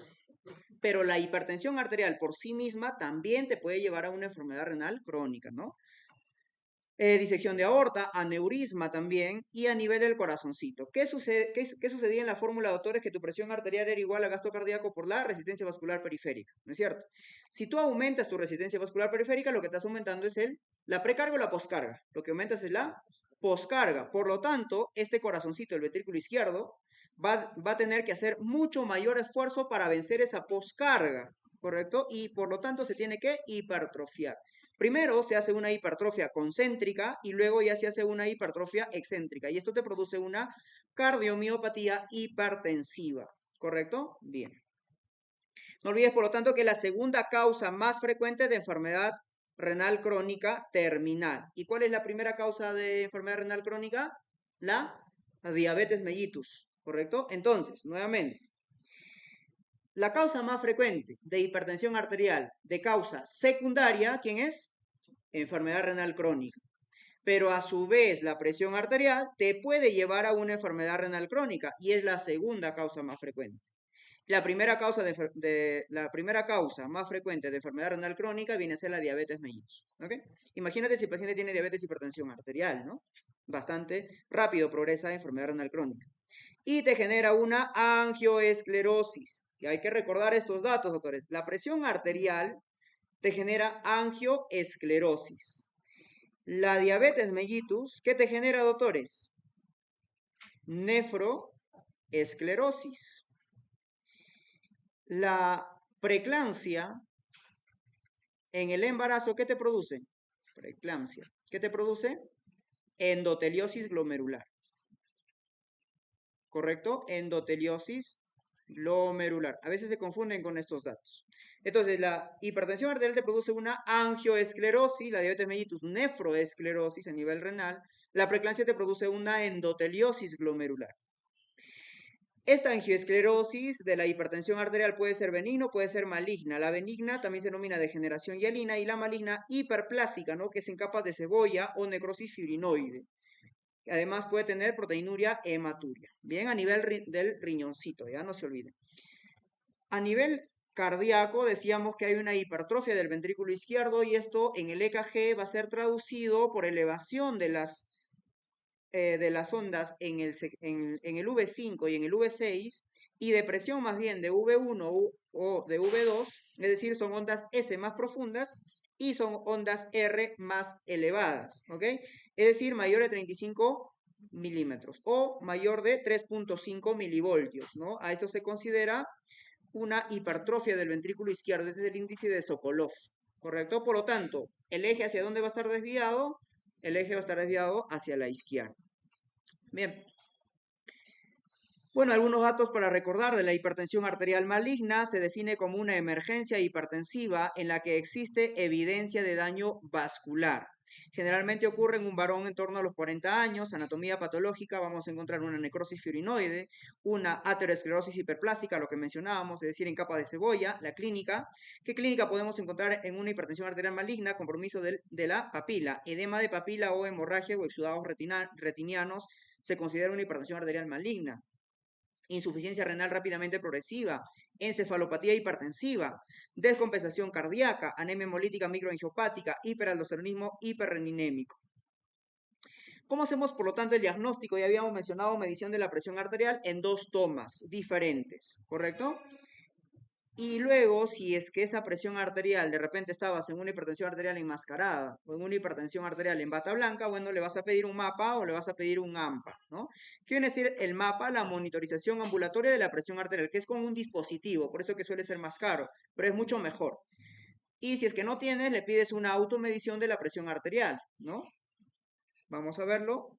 Pero la hipertensión arterial por sí misma también te puede llevar a una enfermedad renal crónica, ¿no? Disección de aorta, aneurisma también, y a nivel del corazoncito. ¿Qué sucedía en la fórmula, doctores? Que tu presión arterial era igual a gasto cardíaco por la resistencia vascular periférica, ¿no es cierto? Si tú aumentas tu resistencia vascular periférica, lo que estás aumentando es la precarga o la poscarga. Lo que aumentas es la poscarga. Por lo tanto, este corazoncito, el ventrículo izquierdo, va a tener que hacer mucho mayor esfuerzo para vencer esa poscarga, ¿correcto? Y por lo tanto se tiene que hipertrofiar. Primero se hace una hipertrofia concéntrica y luego ya se hace una hipertrofia excéntrica. Y esto te produce una cardiomiopatía hipertensiva. ¿Correcto? Bien. No olvides, por lo tanto, que la segunda causa más frecuente de enfermedad renal crónica terminal. ¿Y cuál es la primera causa de enfermedad renal crónica? La diabetes mellitus. ¿Correcto? Entonces, nuevamente, la causa más frecuente de hipertensión arterial de causa secundaria, ¿quién es? Enfermedad renal crónica. Pero a su vez la presión arterial te puede llevar a una enfermedad renal crónica y es la segunda causa más frecuente. La primera causa, la primera causa más frecuente de enfermedad renal crónica viene a ser la diabetes mellitus. ¿Okay? Imagínate si el paciente tiene diabetes y hipertensión arterial, ¿no? Bastante rápido progresa enfermedad renal crónica. Y te genera una angioesclerosis. Y hay que recordar estos datos, doctores. La presión arterial te genera angioesclerosis. La diabetes mellitus, ¿qué te genera, doctores? Nefroesclerosis. La preeclampsia en el embarazo, ¿qué te produce? Preeclampsia. ¿Qué te produce? Endoteliosis glomerular. ¿Correcto? Endoteliosis glomerular. A veces se confunden con estos datos. Entonces, la hipertensión arterial te produce una angioesclerosis, la diabetes mellitus, nefroesclerosis a nivel renal. La preeclampsia te produce una endoteliosis glomerular. Esta angioesclerosis de la hipertensión arterial puede ser benigna o puede ser maligna. La benigna también se denomina degeneración hialina y la maligna hiperplásica, ¿no? Que es en capas de cebolla o necrosis fibrinoide. Además puede tener proteinuria hematuria. Bien, a nivel del riñoncito, ya no se olviden. A nivel cardíaco decíamos que hay una hipertrofia del ventrículo izquierdo y esto en el EKG va a ser traducido por elevación de las ondas en el V5 y en el V6 y depresión más bien de V1 o de V2, es decir, son ondas S más profundas y son ondas R más elevadas, ¿ok? Es decir, mayor de 35 milímetros o mayor de 3.5 milivoltios, ¿no? A esto se considera una hipertrofia del ventrículo izquierdo, este es el índice de Sokolov, ¿correcto? Por lo tanto, ¿el eje hacia dónde va a estar desviado? El eje va a estar desviado hacia la izquierda. Bien. Bueno, algunos datos para recordar de la hipertensión arterial maligna. Se define como una emergencia hipertensiva en la que existe evidencia de daño vascular. Generalmente ocurre en un varón en torno a los 40 años. Anatomía patológica, vamos a encontrar una necrosis fibrinoide, una aterosclerosis hiperplásica, lo que mencionábamos, es decir, en capa de cebolla. La clínica, ¿qué clínica podemos encontrar en una hipertensión arterial maligna? Compromiso de la papila, edema de papila o hemorragia o exudados retinianos, se considera una hipertensión arterial maligna. Insuficiencia renal rápidamente progresiva, encefalopatía hipertensiva, descompensación cardíaca, anemia hemolítica microangiopática, hiperaldosteronismo hiperreninémico. ¿Cómo hacemos, por lo tanto, el diagnóstico? Ya habíamos mencionado medición de la presión arterial en 2 tomas diferentes, ¿correcto? Y luego, si es que esa presión arterial, de repente estabas en una hipertensión arterial enmascarada o en una hipertensión arterial en bata blanca, bueno, le vas a pedir un mapa o le vas a pedir un AMPA, ¿no? ¿Qué viene a decir el mapa? La monitorización ambulatoria de la presión arterial, que es con un dispositivo, por eso que suele ser más caro, pero es mucho mejor. Y si es que no tienes, le pides una automedición de la presión arterial, ¿no? Vamos a verlo,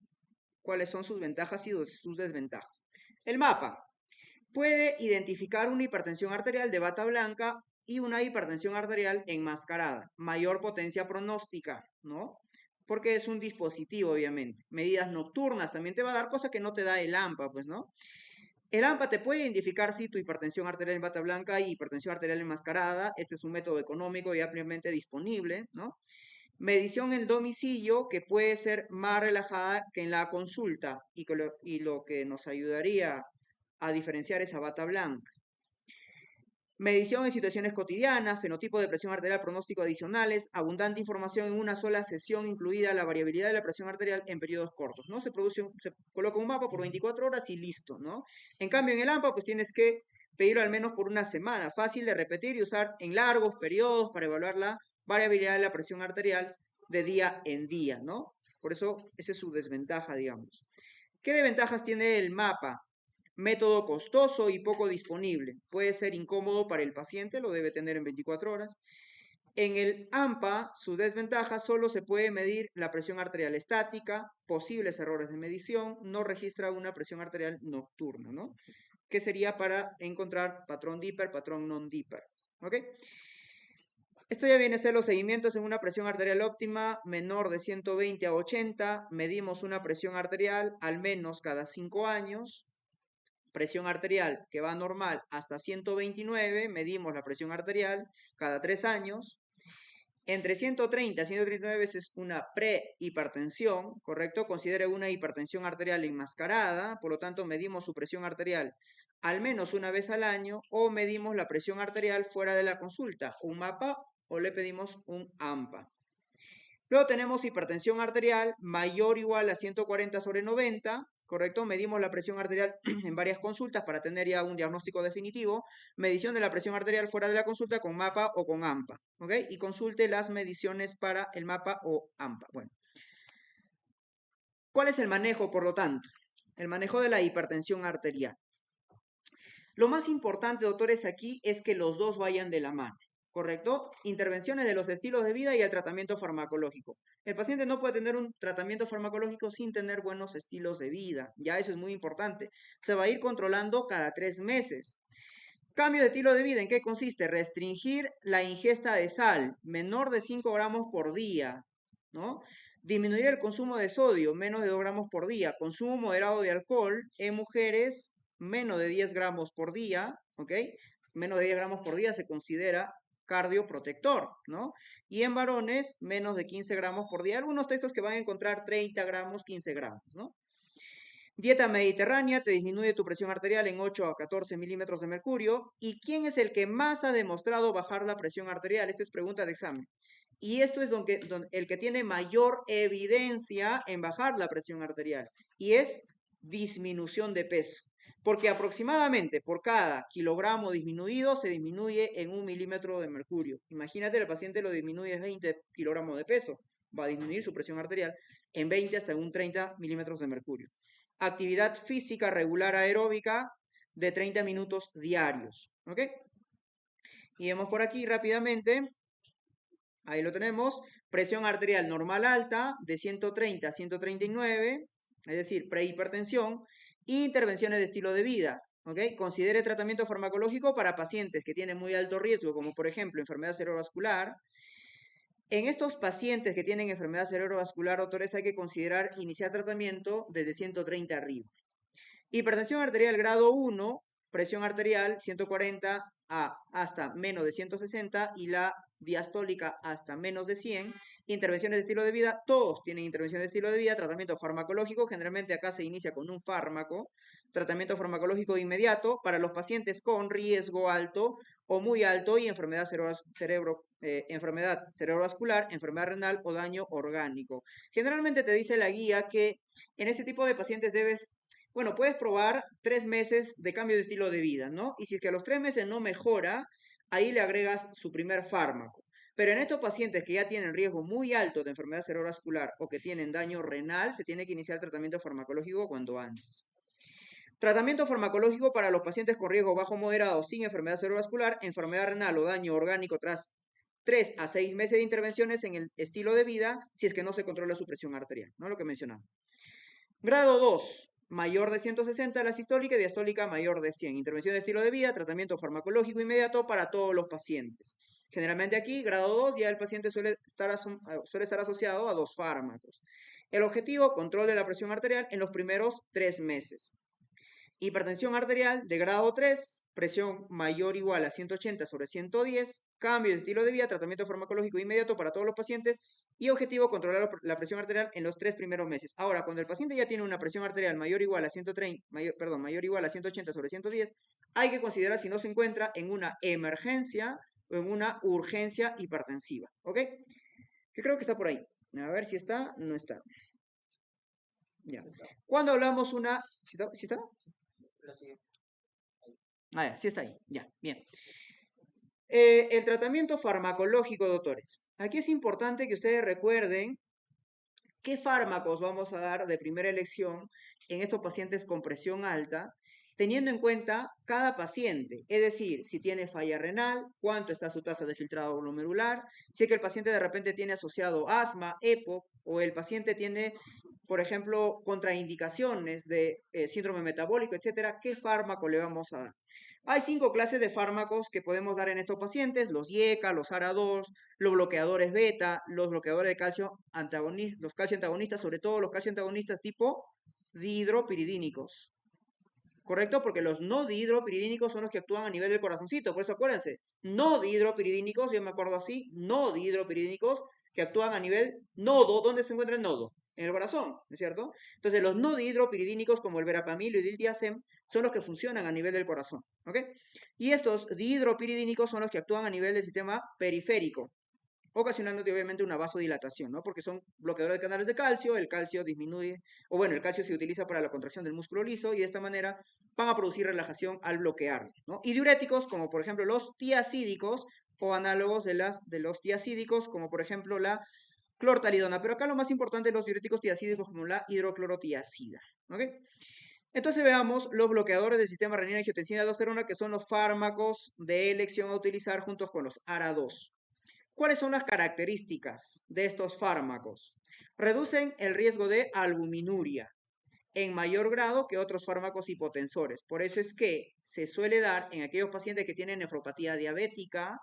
cuáles son sus ventajas y sus desventajas. El mapa puede identificar una hipertensión arterial de bata blanca y una hipertensión arterial enmascarada. Mayor potencia pronóstica, ¿no? Porque es un dispositivo, obviamente. Medidas nocturnas también te va a dar, cosa que no te da el AMPA, pues, ¿no? El AMPA te puede identificar si tu hipertensión arterial en bata blanca y hipertensión arterial enmascarada. Este es un método económico y ampliamente disponible, ¿no? Medición en domicilio, que puede ser más relajada que en la consulta y lo que nos ayudaría a diferenciar esa bata blanca. Medición en situaciones cotidianas, fenotipo de presión arterial, pronóstico adicionales, abundante información en una sola sesión, incluida la variabilidad de la presión arterial en periodos cortos, ¿no? Se coloca un mapa por 24 horas y listo, ¿no? En cambio, en el AMPA, pues tienes que pedirlo al menos por una semana, fácil de repetir y usar en largos periodos para evaluar la variabilidad de la presión arterial de día en día, ¿no? Por eso, esa es su desventaja, digamos. ¿Qué desventajas tiene el mapa? Método costoso y poco disponible. Puede ser incómodo para el paciente, lo debe tener en 24 horas. En el AMPA, su desventaja, solo se puede medir la presión arterial estática, posibles errores de medición, no registra una presión arterial nocturna, ¿no? Que sería para encontrar patrón DIPER, patrón non-DIPER, ¿ok? Esto ya viene a ser los seguimientos en una presión arterial óptima menor de 120 a 80. Medimos una presión arterial al menos cada 5 años. Presión arterial que va normal hasta 129, medimos la presión arterial cada 3 años. Entre 130 y 139 es una prehipertensión, ¿correcto? Considere una hipertensión arterial enmascarada, por lo tanto medimos su presión arterial al menos una vez al año o medimos la presión arterial fuera de la consulta, un mapa o le pedimos un AMPA. Luego tenemos hipertensión arterial mayor o igual a 140/90, ¿correcto? Medimos la presión arterial en varias consultas para tener ya un diagnóstico definitivo. Medición de la presión arterial fuera de la consulta con mapa o con AMPA, ¿ok? Y consulte las mediciones para el mapa o AMPA. Bueno, ¿cuál es el manejo, por lo tanto? El manejo de la hipertensión arterial. Lo más importante, doctores, aquí es que los dos vayan de la mano. ¿Correcto? Intervenciones de los estilos de vida y el tratamiento farmacológico. El paciente no puede tener un tratamiento farmacológico sin tener buenos estilos de vida. Ya eso es muy importante. Se va a ir controlando cada 3 meses. Cambio de estilo de vida, ¿en qué consiste? Restringir la ingesta de sal, menor de 5 gramos por día, ¿no? Disminuir el consumo de sodio, menos de 2 gramos por día. Consumo moderado de alcohol en mujeres, menos de 10 gramos por día, ¿ok? Menos de 10 gramos por día se considera cardioprotector, ¿no? Y en varones, menos de 15 gramos por día. Algunos textos que van a encontrar 30 gramos, 15 gramos, ¿no? Dieta mediterránea te disminuye tu presión arterial en 8 a 14 milímetros de mercurio. ¿Y quién es el que más ha demostrado bajar la presión arterial? Esta es pregunta de examen. Y esto es el que tiene mayor evidencia en bajar la presión arterial. Y es disminución de peso. Porque aproximadamente por cada kilogramo disminuido se disminuye en 1 milímetro de mercurio. Imagínate, el paciente lo disminuye en 20 kilogramos de peso. Va a disminuir su presión arterial en 20 hasta un 30 milímetros de mercurio. Actividad física regular aeróbica de 30 minutos diarios. ¿Ok? Y vemos por aquí rápidamente. Ahí lo tenemos. Presión arterial normal alta de 130 a 139, es decir, prehipertensión. Intervenciones de estilo de vida. ¿Ok? Considere tratamiento farmacológico para pacientes que tienen muy alto riesgo, como por ejemplo enfermedad cerebrovascular. En estos pacientes que tienen enfermedad cerebrovascular, doctores, hay que considerar iniciar tratamiento desde 130 arriba. Hipertensión arterial grado 1, presión arterial 140 hasta menos de 160 y la diastólica hasta menos de 100. Intervenciones de estilo de vida, todos tienen intervención de estilo de vida. Tratamiento farmacológico, generalmente acá se inicia con un fármaco. Tratamiento farmacológico inmediato para los pacientes con riesgo alto o muy alto y enfermedad enfermedad cerebrovascular, enfermedad renal o daño orgánico. Generalmente te dice la guía que en este tipo de pacientes debes, bueno, puedes probar 3 meses de cambio de estilo de vida, ¿no? Y si es que a los 3 meses no mejora, ahí le agregas su primer fármaco. Pero en estos pacientes que ya tienen riesgo muy alto de enfermedad cerebrovascular o que tienen daño renal, se tiene que iniciar tratamiento farmacológico cuanto antes. Tratamiento farmacológico para los pacientes con riesgo bajo moderado sin enfermedad cerebrovascular, enfermedad renal o daño orgánico tras 3 a 6 meses de intervenciones en el estilo de vida si es que no se controla su presión arterial, ¿no? Lo que mencionamos. Grado 2, mayor de 160 la sistólica y diastólica mayor de 100. Intervención de estilo de vida, tratamiento farmacológico inmediato para todos los pacientes. Generalmente aquí, grado 2, ya el paciente suele estar asociado a 2 fármacos. El objetivo, control de la presión arterial en los primeros 3 meses. Hipertensión arterial de grado 3, presión mayor o igual a 180/110, cambio de estilo de vida, tratamiento farmacológico inmediato para todos los pacientes y objetivo controlar la presión arterial en los 3 primeros meses. Ahora, cuando el paciente ya tiene una presión arterial mayor o igual a 180/110, hay que considerar si no se encuentra en una emergencia o en una urgencia hipertensiva. ¿Ok? Que creo que está por ahí. A ver si está, no está. Ya. Cuando hablamos una... ¿Sí está? Ah, ya, sí está ahí. Ya, bien. El tratamiento farmacológico, doctores. Aquí es importante que ustedes recuerden qué fármacos vamos a dar de primera elección en estos pacientes con presión alta, teniendo en cuenta cada paciente. Es decir, si tiene falla renal, cuánto está su tasa de filtrado glomerular, si es que el paciente de repente tiene asociado asma, EPOC, o el paciente tiene, por ejemplo, contraindicaciones de síndrome metabólico, etcétera, ¿qué fármaco le vamos a dar? Hay 5 clases de fármacos que podemos dar en estos pacientes: los IECA, los ARA2, los bloqueadores beta, los bloqueadores de calcio antagonistas, los calcio antagonistas, sobre todo los calcio antagonistas tipo dihidropiridínicos. ¿Correcto? Porque los no dihidropiridínicos son los que actúan a nivel del corazoncito. Por eso acuérdense, no dihidropiridínicos, yo me acuerdo así, no dihidropiridínicos que actúan a nivel nodo. ¿Dónde se encuentra el nodo? En el corazón, ¿no es cierto? Entonces, los no dihidropiridínicos como el verapamil y el diltiazem son los que funcionan a nivel del corazón, ¿ok? Y estos dihidropiridínicos son los que actúan a nivel del sistema periférico, ocasionando obviamente una vasodilatación, ¿no? Porque son bloqueadores de canales de calcio, el calcio disminuye, o bueno, el calcio se utiliza para la contracción del músculo liso y de esta manera van a producir relajación al bloquearlo, ¿no? Y diuréticos, como por ejemplo los tiacídicos o análogos de los tiacídicos, como por ejemplo la clortalidona. Pero acá lo más importante es los diuréticos tiacídicos como la hidroclorotiazida, ¿ok? Entonces veamos los bloqueadores del sistema renina-angiotensina-aldosterona, que son los fármacos de elección a utilizar juntos con los ARA2. ¿Cuáles son las características de estos fármacos? Reducen el riesgo de albuminuria en mayor grado que otros fármacos hipotensores. Por eso es que se suele dar en aquellos pacientes que tienen nefropatía diabética,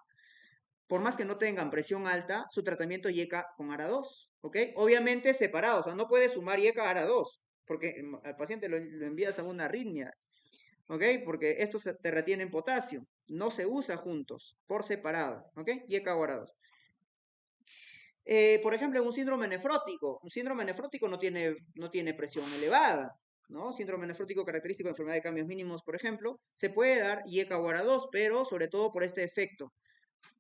por más que no tengan presión alta, su tratamiento IECA con ARA2, ¿ok? Obviamente separados, o sea, no puedes sumar IECA a ARA2, porque al paciente lo envías a una arritmia, ¿ok? Porque estos te retienen potasio, no se usa juntos, por separado, ¿ok? IECA o ARA2. Por ejemplo, en un síndrome nefrótico no tiene presión elevada, ¿no? Síndrome nefrótico característico de enfermedad de cambios mínimos, por ejemplo, se puede dar IECA o ARA2, pero sobre todo por este efecto,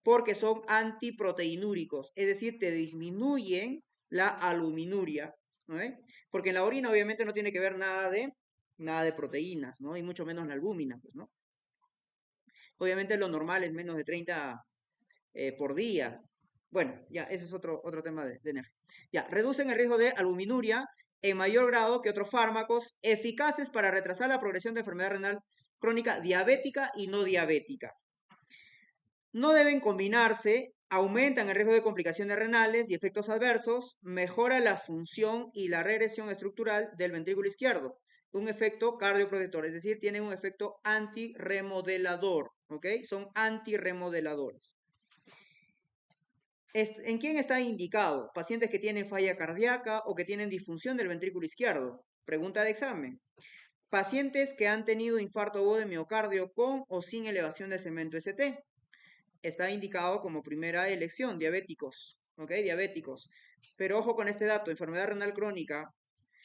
porque son antiproteinúricos, es decir, te disminuyen la albuminuria, ¿no? Porque en la orina obviamente no tiene que ver nada de proteínas, ¿no? Y mucho menos la albúmina, pues, ¿no? Obviamente lo normal es menos de 30 por día. Bueno, ya, ese es otro tema de nervio. Ya, reducen el riesgo de albuminuria en mayor grado que otros fármacos eficaces para retrasar la progresión de enfermedad renal crónica diabética y no diabética. No deben combinarse, aumentan el riesgo de complicaciones renales y efectos adversos, mejora la función y la regresión estructural del ventrículo izquierdo. un efecto cardioprotector, es decir, tienen un efecto antirremodelador, ¿ok? Son antirremodeladores. ¿En quién está indicado? Pacientes que tienen falla cardíaca o que tienen disfunción del ventrículo izquierdo. Pregunta de examen. Pacientes que han tenido infarto agudo de miocardio con o sin elevación de cemento ST. Está indicado como primera elección, diabéticos, ¿ok? Diabéticos. Pero ojo con este dato, enfermedad renal crónica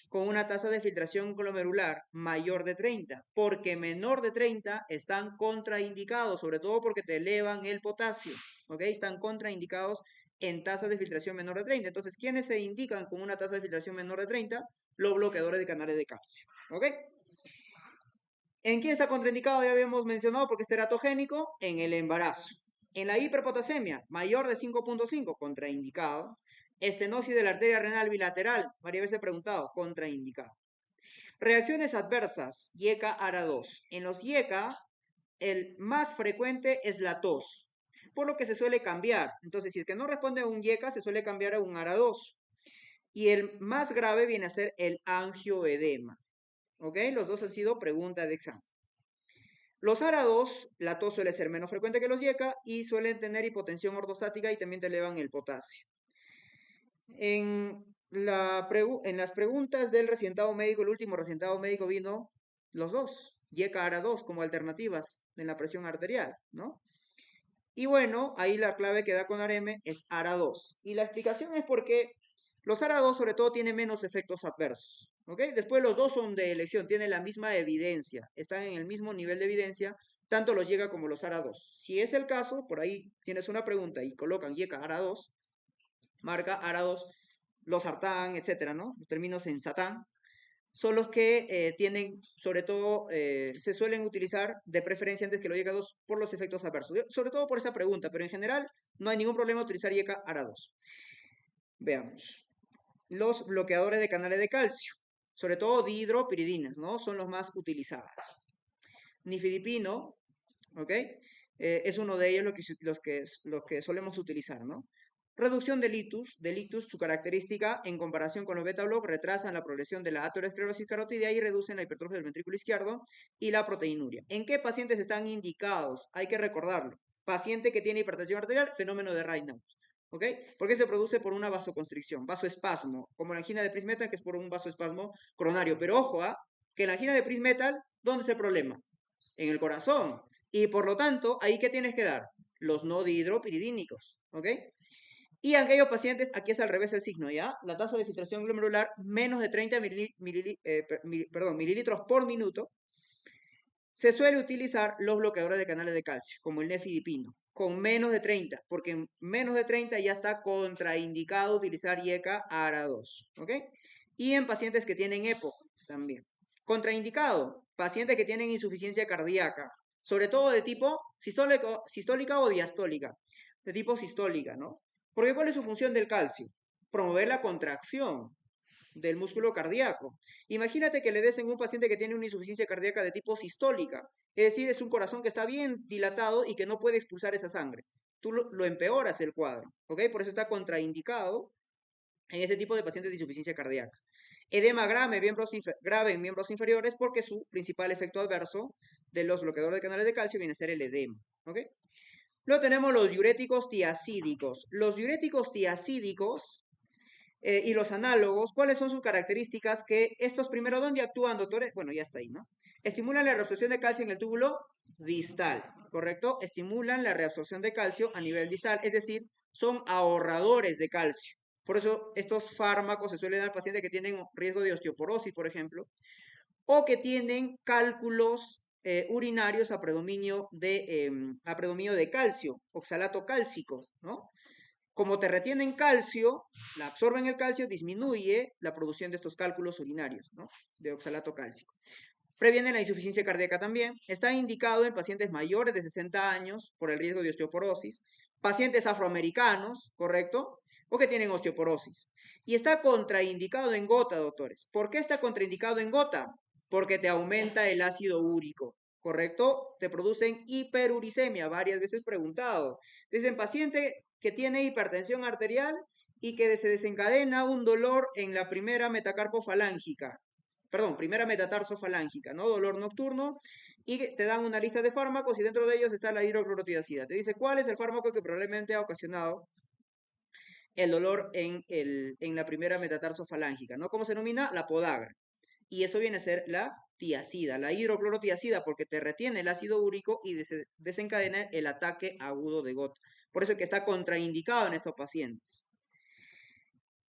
con una tasa de filtración glomerular mayor de 30, porque menor de 30 están contraindicados, sobre todo porque te elevan el potasio, ¿ok? Están contraindicados en tasas de filtración menor de 30. Entonces, ¿quiénes se indican con una tasa de filtración menor de 30? Los bloqueadores de canales de calcio, ¿ok? ¿En quién está contraindicado? Ya habíamos mencionado porque es teratogénico en el embarazo. En la hiperpotasemia, mayor de 5.5, contraindicado. Estenosis de la arteria renal bilateral, varias veces preguntado, contraindicado. Reacciones adversas, YECA ARA2. En los YECA, el más frecuente es la tos, por lo que se suele cambiar. Entonces, si es que no responde a un YECA, se suele cambiar a un ARA2. Y el más grave viene a ser el angioedema. ¿Ok? Los dos han sido pregunta de examen. Los ARA2, la tos suele ser menos frecuente que los YECA y suelen tener hipotensión ortostática y también te elevan el potasio. En las preguntas del residentado médico, el último residentado médico vino los dos, YECA ARA2 como alternativas en la presión arterial, ¿no? Y bueno, ahí la clave que da con AREME es ARA2. Y la explicación es porque los ARA2 sobre todo tienen menos efectos adversos, ¿ok? Después los dos son de elección, tienen la misma evidencia, están en el mismo nivel de evidencia, tanto los YECA como los ARA2. Si es el caso, por ahí tienes una pregunta y colocan YECA ARA2, marca ARA2, los sartán, etcétera, ¿no? Los términos en satán son los que tienen, sobre todo, se suelen utilizar de preferencia antes que los YECA2 por los efectos adversos. Sobre todo por esa pregunta, pero en general no hay ningún problema utilizar YECA ARA2. Veamos. Los bloqueadores de canales de calcio, sobre todo dihidropiridinas, ¿no? Son los más utilizados. Nifedipino, ¿ok? Es uno de ellos los que solemos utilizar, ¿no? Reducción del ictus, su característica en comparación con los beta-block retrasan la progresión de la aterosclerosis carotidia y reducen la hipertrofia del ventrículo izquierdo y la proteinuria. ¿En qué pacientes están indicados? Hay que recordarlo. Paciente que tiene hipertensión arterial, fenómeno de Raynaud. ¿Ok? Porque se produce por una vasoconstricción, vasoespasmo, como la angina de Prinzmetal, que es por un vasoespasmo coronario. Pero ojo, que la angina de Prinzmetal, ¿dónde es el problema? En el corazón. Y por lo tanto, ¿ahí qué tienes que dar? Los no dihidropiridínicos. ¿Ok? Y aquellos pacientes, aquí es al revés el signo, ¿ya? La tasa de filtración glomerular menos de 30 mililitros por minuto. Se suele utilizar los bloqueadores de canales de calcio, como el nefidipino, con menos de 30, porque en menos de 30 ya está contraindicado utilizar YECA ARA2, ¿ok? Y en pacientes que tienen EPOC también. Contraindicado, pacientes que tienen insuficiencia cardíaca, sobre todo de tipo sistólica o diastólica, de tipo sistólica, ¿no? Porque ¿cuál es su función del calcio? Promover la contracción del músculo cardíaco. Imagínate que le des en un paciente que tiene una insuficiencia cardíaca de tipo sistólica, es decir, es un corazón que está bien dilatado y que no puede expulsar esa sangre. Tú lo empeoras el cuadro, ¿ok? Por eso está contraindicado en este tipo de pacientes de insuficiencia cardíaca. Edema grave en miembros inferiores porque su principal efecto adverso de los bloqueadores de canales de calcio viene a ser el edema, ¿ok? Luego tenemos los diuréticos tiacídicos. Los diuréticos tiacídicos y los análogos, ¿cuáles son sus características? Que estos primero, ¿dónde actúan, doctores? Bueno, ya está ahí, ¿no? Estimulan la reabsorción de calcio en el túbulo distal, ¿correcto? Estimulan la reabsorción de calcio a nivel distal, es decir, son ahorradores de calcio. Por eso estos fármacos se suelen dar a pacientes que tienen riesgo de osteoporosis, por ejemplo, o que tienen cálculos urinarios a predominio de calcio, oxalato cálcico, ¿no? Como te retienen calcio, la absorben el calcio, disminuye la producción de estos cálculos urinarios, ¿no? De oxalato cálcico. Previene la insuficiencia cardíaca también. Está indicado en pacientes mayores de 60 años por el riesgo de osteoporosis, pacientes afroamericanos, ¿correcto? O que tienen osteoporosis. Y está contraindicado en gota, doctores. ¿Por qué está contraindicado en gota? Porque te aumenta el ácido úrico, ¿correcto? Te producen hiperuricemia, varias veces preguntado. Dicen paciente que tiene hipertensión arterial y que se desencadena un dolor en la primera metacarpofalángica. perdón, primera metatarsofalángica, ¿no? Dolor nocturno, y te dan una lista de fármacos y dentro de ellos está la hidroclorotiazida. Te dice cuál es el fármaco que probablemente ha ocasionado el dolor en la primera metatarsofalángica, ¿no? ¿Cómo se denomina? La podagra. Y eso viene a ser la tiazida, la hidroclorotiazida, porque te retiene el ácido úrico y desencadena el ataque agudo de gota. Por eso es que está contraindicado en estos pacientes.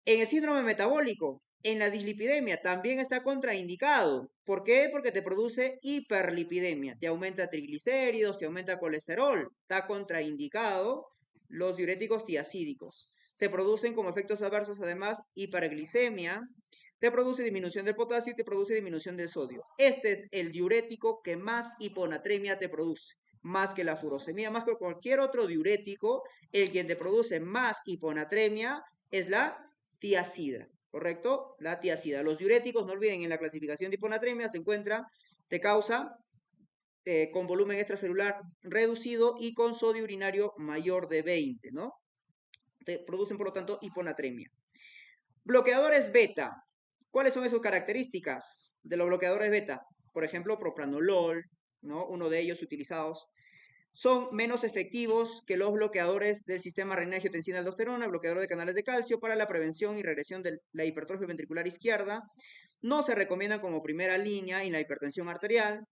En el síndrome metabólico, en la dislipidemia, también está contraindicado. ¿Por qué? Porque te produce hiperlipidemia, te aumenta triglicéridos, te aumenta colesterol. Está contraindicado los diuréticos tiacídicos. Te producen como efectos adversos además hiperglicemia, te produce disminución del potasio y te produce disminución del sodio. Este es el diurético que más hiponatremia te produce, más que la furosemida, más que cualquier otro diurético. El que te produce más hiponatremia es la tiacida, ¿correcto? La tiacida. Los diuréticos, no olviden, en la clasificación de hiponatremia se encuentra, te causa con volumen extracelular reducido y con sodio urinario mayor de 20, ¿no? Te producen, por lo tanto, hiponatremia. Bloqueadores beta. ¿Cuáles son sus características de los bloqueadores beta? Por ejemplo, propranolol, ¿no? Uno de ellos utilizados. Son menos efectivos que los bloqueadores del sistema renina-angiotensina-aldosterona, bloqueador de canales de calcio para la prevención y regresión de la hipertrofia ventricular izquierda. No se recomiendan como primera línea en la hipertensión arterial.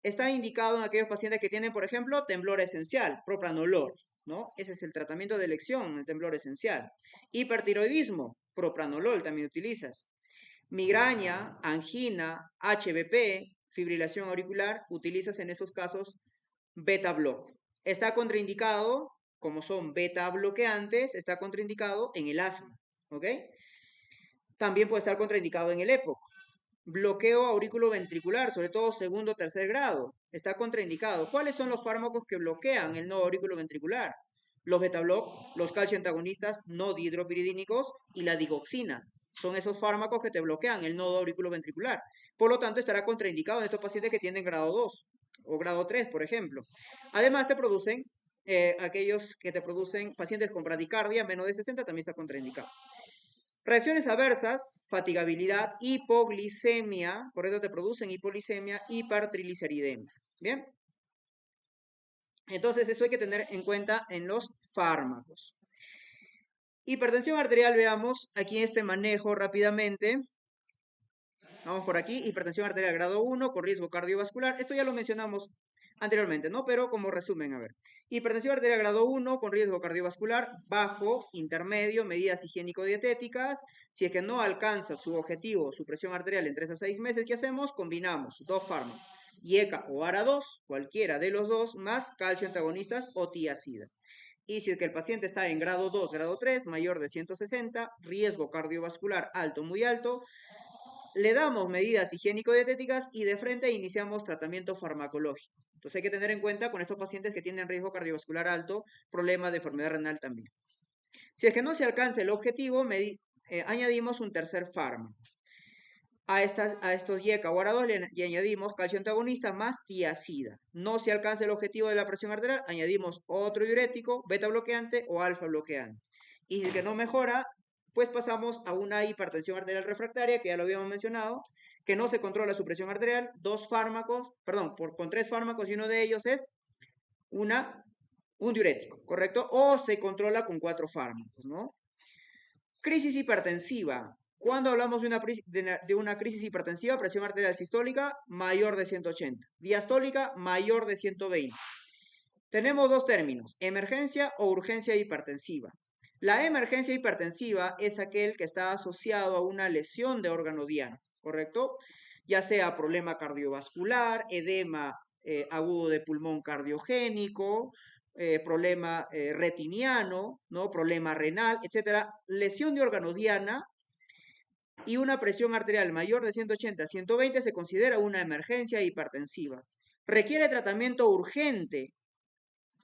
Está indicado en aquellos pacientes que tienen, por ejemplo, temblor esencial, propranolol, ¿no? Ese es el tratamiento de elección, el temblor esencial. Hipertiroidismo, propranolol también utilizas. Migraña, angina, HBP, fibrilación auricular, utilizas en esos casos beta block. Está contraindicado, como son beta bloqueantes, está contraindicado en el asma, ¿ok? También puede estar contraindicado en el EPOC. Bloqueo aurículo-ventricular, sobre todo segundo o tercer grado, está contraindicado. ¿Cuáles son los fármacos que bloquean el nodo aurículo-ventricular? Los beta-block, los calcio-antagonistas no dihidropiridínicos y la digoxina. Son esos fármacos que te bloquean el nodo aurículo-ventricular. Por lo tanto, estará contraindicado en estos pacientes que tienen grado 2 o grado 3, por ejemplo. Además, te producen, aquellos que te producen pacientes con bradicardia menos de 60, también está contraindicado. Reacciones adversas, fatigabilidad, hipoglicemia, por eso te producen hipoglicemia, hipertrigliceridemia. Bien. Entonces, eso hay que tener en cuenta en los fármacos. Hipertensión arterial, veamos aquí este manejo rápidamente. Vamos por aquí, hipertensión arterial grado 1 con riesgo cardiovascular. Esto ya lo mencionamos anteriormente, ¿no? Pero como resumen, a ver. Hipertensión arterial grado 1 con riesgo cardiovascular, bajo, intermedio, medidas higiénico-dietéticas. Si es que no alcanza su objetivo, su presión arterial en 3 a 6 meses, ¿qué hacemos? Combinamos dos fármacos, IECA o ARA2, cualquiera de los dos, más calcio antagonistas o tiazida. Y si es que el paciente está en grado 2, grado 3, mayor de 160, riesgo cardiovascular alto, muy alto, le damos medidas higiénico-dietéticas y de frente iniciamos tratamiento farmacológico. Entonces hay que tener en cuenta con estos pacientes que tienen riesgo cardiovascular alto, problemas de enfermedad renal también. Si es que no se alcanza el objetivo, añadimos un tercer fármaco. A estos IECA o ARA2 le añadimos calcio antagonista más tiazida. No se alcanza el objetivo de la presión arterial, añadimos otro diurético, beta bloqueante o alfa bloqueante. Y si es que no mejora, pues pasamos a una hipertensión arterial refractaria, que ya lo habíamos mencionado, que no se controla su presión arterial, con 3 fármacos y uno de ellos es un diurético, ¿correcto? O se controla con 4 fármacos, ¿no? Crisis hipertensiva. Cuando hablamos de una crisis hipertensiva, presión arterial sistólica mayor de 180, diastólica mayor de 120. Tenemos dos términos, emergencia o urgencia hipertensiva. La emergencia hipertensiva es aquel que está asociado a una lesión de órgano diano, ¿correcto? Ya sea problema cardiovascular, edema agudo de pulmón cardiogénico, problema retiniano, ¿no? Problema renal, etcétera. Lesión de órgano diana y una presión arterial mayor de 180 a 120 se considera una emergencia hipertensiva. Requiere tratamiento urgente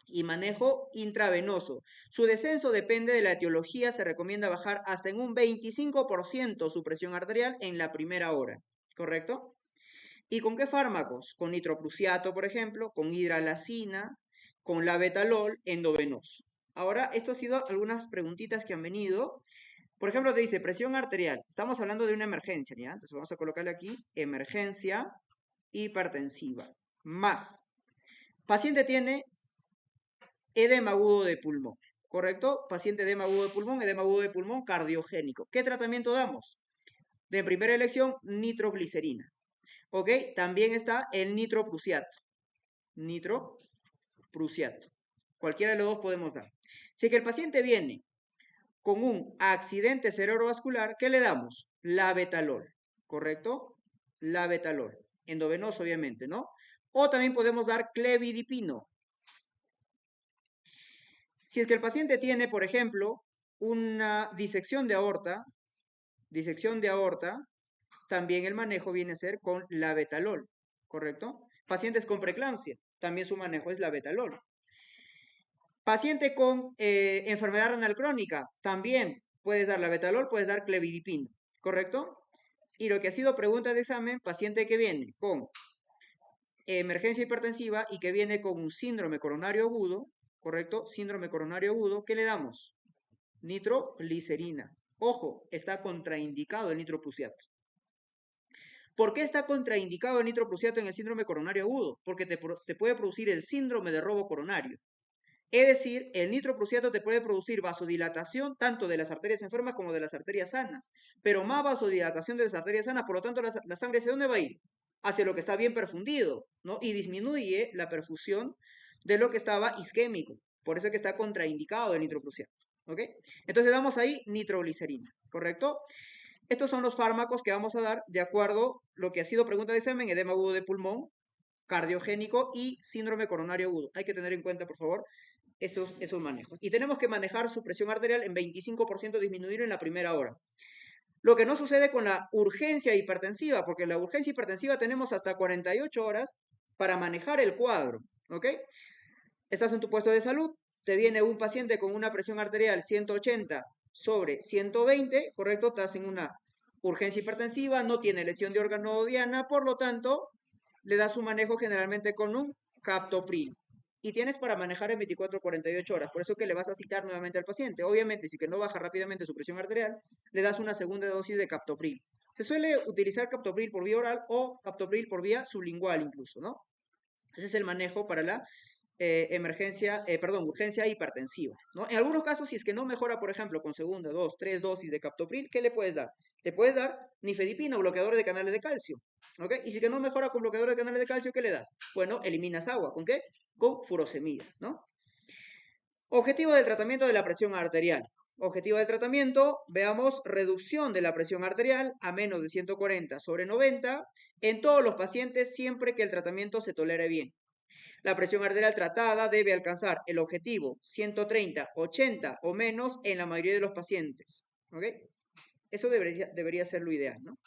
y manejo intravenoso. Su descenso depende de la etiología, se recomienda bajar hasta en un 25% su presión arterial en la primera hora, ¿correcto? ¿Y con qué fármacos? Con nitroprusiato, por ejemplo, con hidralazina, con labetalol endovenoso. Ahora, esto ha sido algunas preguntitas que han venido. Por ejemplo, te dice presión arterial. Estamos hablando de una emergencia, ¿ya? Entonces vamos a colocarle aquí emergencia hipertensiva. Más. Paciente tiene edema agudo de pulmón, ¿correcto? Paciente edema agudo de pulmón cardiogénico. ¿Qué tratamiento damos? De primera elección, nitroglicerina. ¿Ok? También está el nitroprusiato. Nitroprusiato. Cualquiera de los dos podemos dar. Si es que el paciente viene con un accidente cerebrovascular, ¿qué le damos? Labetalol, ¿correcto? Labetalol. Endovenoso, obviamente, ¿no? O también podemos dar clevidipino. Si es que el paciente tiene, por ejemplo, una disección de aorta, también el manejo viene a ser con labetalol, ¿correcto? Pacientes con preeclampsia, también su manejo es labetalol. Paciente con enfermedad renal crónica, también puedes dar labetalol, puedes dar clevidipino, ¿correcto? Y lo que ha sido pregunta de examen, paciente que viene con emergencia hipertensiva y que viene con un síndrome coronario agudo, ¿correcto? Síndrome coronario agudo, ¿qué le damos? Nitroglicerina. Ojo, está contraindicado el nitroprusiato. ¿Por qué está contraindicado el nitroprusiato en el síndrome coronario agudo? Porque te puede producir el síndrome de robo coronario. Es decir, el nitroprusiato te puede producir vasodilatación tanto de las arterias enfermas como de las arterias sanas, pero más vasodilatación de las arterias sanas, por lo tanto la sangre ¿hacia dónde va a ir? Hacia lo que está bien perfundido, ¿no? Y disminuye la perfusión de lo que estaba isquémico. Por eso es que está contraindicado el nitroprusiato, ¿ok? Entonces damos ahí nitroglicerina, ¿correcto? Estos son los fármacos que vamos a dar de acuerdo a lo que ha sido pregunta de examen, edema agudo de pulmón, cardiogénico y síndrome coronario agudo. Hay que tener en cuenta, por favor, esos manejos. Y tenemos que manejar su presión arterial en 25% disminuir en la primera hora. Lo que no sucede con la urgencia hipertensiva, porque en la urgencia hipertensiva tenemos hasta 48 horas para manejar el cuadro, ¿ok? Estás en tu puesto de salud, te viene un paciente con una presión arterial 180 sobre 120, ¿correcto? Estás en una urgencia hipertensiva, no tiene lesión de órgano diana, por lo tanto, le das un manejo generalmente con un captopril. Y tienes para manejar en 24 48 horas. Por eso que le vas a citar nuevamente al paciente. Obviamente, si que no baja rápidamente su presión arterial, le das una segunda dosis de captopril. Se suele utilizar captopril por vía oral o captopril por vía sublingual incluso, ¿no? Ese es el manejo para la urgencia hipertensiva, ¿no? En algunos casos, si es que no mejora, por ejemplo, con segunda, dos, tres dosis de captopril, ¿qué le puedes dar? Le puedes dar nifedipina o bloqueador de canales de calcio, ¿ok? Y si que no mejora con bloqueador de canales de calcio, ¿qué le das? Bueno, eliminas agua, ¿con qué? Con furosemida, ¿no? Objetivo del tratamiento de la presión arterial. Objetivo del tratamiento, veamos, reducción de la presión arterial a menos de 140 sobre 90 en todos los pacientes siempre que el tratamiento se tolere bien. La presión arterial tratada debe alcanzar el objetivo 130, 80 o menos en la mayoría de los pacientes. ¿Ok? Eso debería ser lo ideal, ¿no?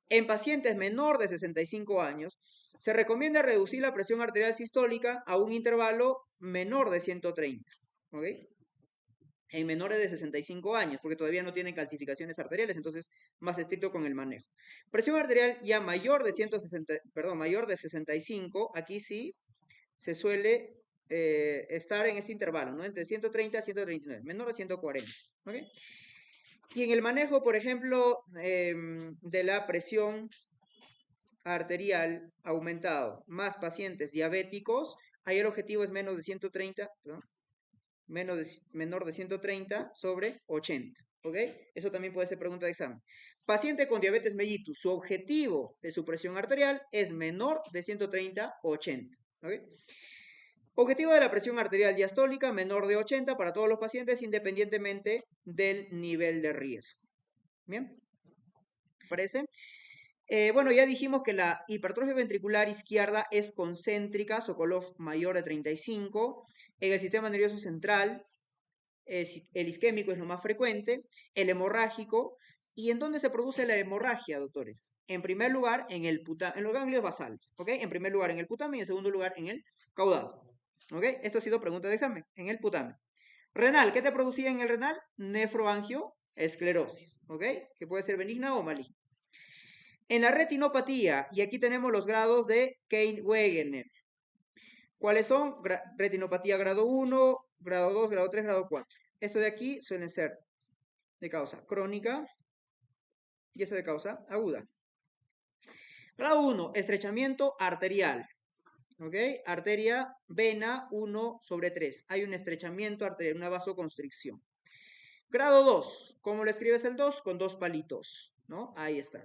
En pacientes menor de 65 años, se recomienda reducir la presión arterial sistólica a un intervalo menor de 130. ¿Ok? En menores de 65 años, porque todavía no tienen calcificaciones arteriales, entonces más estricto con el manejo. Presión arterial ya mayor de 65, aquí sí se suele estar en ese intervalo, ¿no? Entre 130 y 139, menor a 140, ¿ok? Y en el manejo, por ejemplo, de la presión arterial aumentado, más pacientes diabéticos, ahí el objetivo es menos de 130, ¿no? Menor de 130 sobre 80, ¿ok? Eso también puede ser pregunta de examen. Paciente con diabetes mellitus, su objetivo de su presión arterial es menor de 130 80, ¿ok? Objetivo de la presión arterial diastólica menor de 80 para todos los pacientes independientemente del nivel de riesgo. ¿Bien? ¿Parece? Bueno, ya dijimos que la hipertrofia ventricular izquierda es concéntrica, Sokolov mayor de 35. En el sistema nervioso central, el isquémico es lo más frecuente, el hemorrágico. ¿Y en dónde se produce la hemorragia, doctores? En primer lugar, en los ganglios basales, ¿ok? En primer lugar, en el putamen y en segundo lugar, en el caudal. ¿Ok? Esto ha sido pregunta de examen, en el putamen. Renal, ¿qué te producía en el renal? Nefroangioesclerosis, ¿ok? Que puede ser benigna o maligna. En la retinopatía, y aquí tenemos los grados de Kane-Wegener. ¿Cuáles son? Retinopatía grado 1, grado 2, grado 3, grado 4. Esto de aquí suelen ser de causa crónica y esta de causa aguda. Grado 1, estrechamiento arterial. ¿Ok? Arteria, vena 1/3. Hay un estrechamiento arterial, una vasoconstricción. Grado 2. ¿Cómo le escribes el 2? Con 2 palitos, ¿no? Ahí está.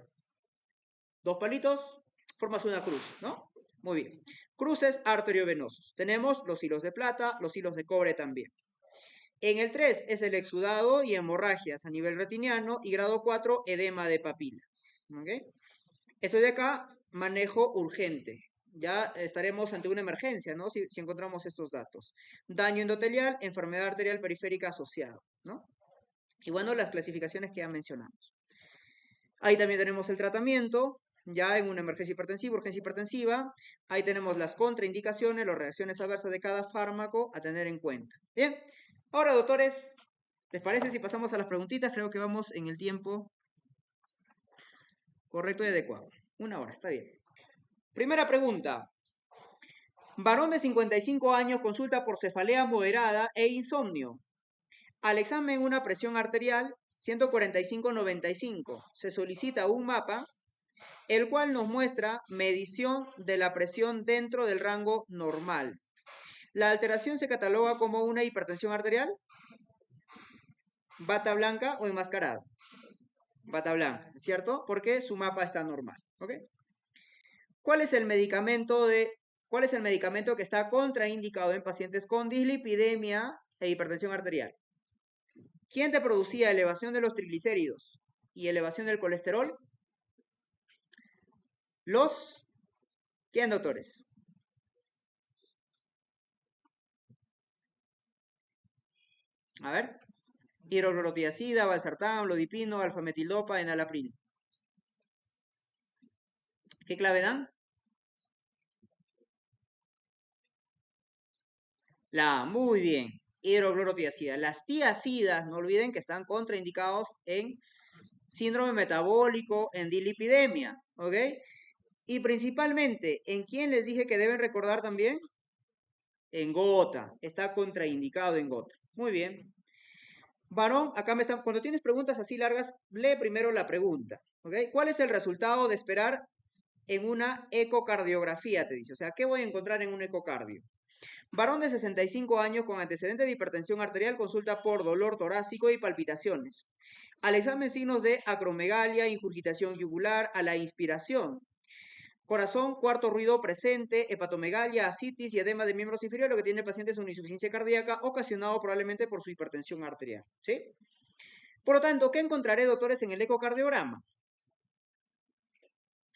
2 palitos, formas una cruz, ¿no? Muy bien. Cruces arteriovenosos. Tenemos los hilos de plata, los hilos de cobre también. En el 3 es el exudado y hemorragias a nivel retiniano. Y grado 4, edema de papila. ¿Ok? Esto de acá, manejo urgente. Ya estaremos ante una emergencia, ¿no? Si encontramos estos datos. Daño endotelial, enfermedad arterial periférica asociada, ¿no? Y bueno, las clasificaciones que ya mencionamos. Ahí también tenemos el tratamiento, ya en una emergencia hipertensiva, urgencia hipertensiva. Ahí tenemos las contraindicaciones, las reacciones adversas de cada fármaco a tener en cuenta. Bien, ahora doctores, ¿les parece si pasamos a las preguntitas? Creo que vamos en el tiempo correcto y adecuado. 1 hora, está bien. Primera pregunta. Varón de 55 años consulta por cefalea moderada e insomnio. Al examen una presión arterial 145/95. Se solicita un mapa, el cual nos muestra medición de la presión dentro del rango normal. ¿La alteración se cataloga como una hipertensión arterial? ¿Bata blanca o enmascarada? Bata blanca, ¿cierto? Porque su mapa está normal, ¿ok? ¿Cuál es el medicamento que está contraindicado en pacientes con dislipidemia e hipertensión arterial? ¿Quién te producía elevación de los triglicéridos y elevación del colesterol? ¿Quién, doctores? A ver. Hidroclorotiazida, valsartán, lodipino, alfametildopa, enalapril. ¿Qué clave dan? Muy bien. Hidroclorotiazida. Las tiacidas, no olviden que están contraindicados en síndrome metabólico, en dislipidemia, ¿ok? Y principalmente, ¿en quién les dije que deben recordar también? En gota. Está contraindicado en gota. Muy bien. Varón, acá me están, cuando tienes preguntas así largas, lee primero la pregunta, ¿ok? ¿Cuál es el resultado de esperar en una ecocardiografía? Te dice, o sea, ¿qué voy a encontrar en un ecocardio? Varón de 65 años con antecedente de hipertensión arterial consulta por dolor torácico y palpitaciones. Al examen signos de acromegalia, ingurgitación yugular, a la inspiración. Corazón, cuarto ruido presente, hepatomegalia, ascitis y edema de miembros inferiores. Lo que tiene el paciente es una insuficiencia cardíaca ocasionado probablemente por su hipertensión arterial, ¿sí? Por lo tanto, ¿qué encontraré, doctores, en el ecocardiograma?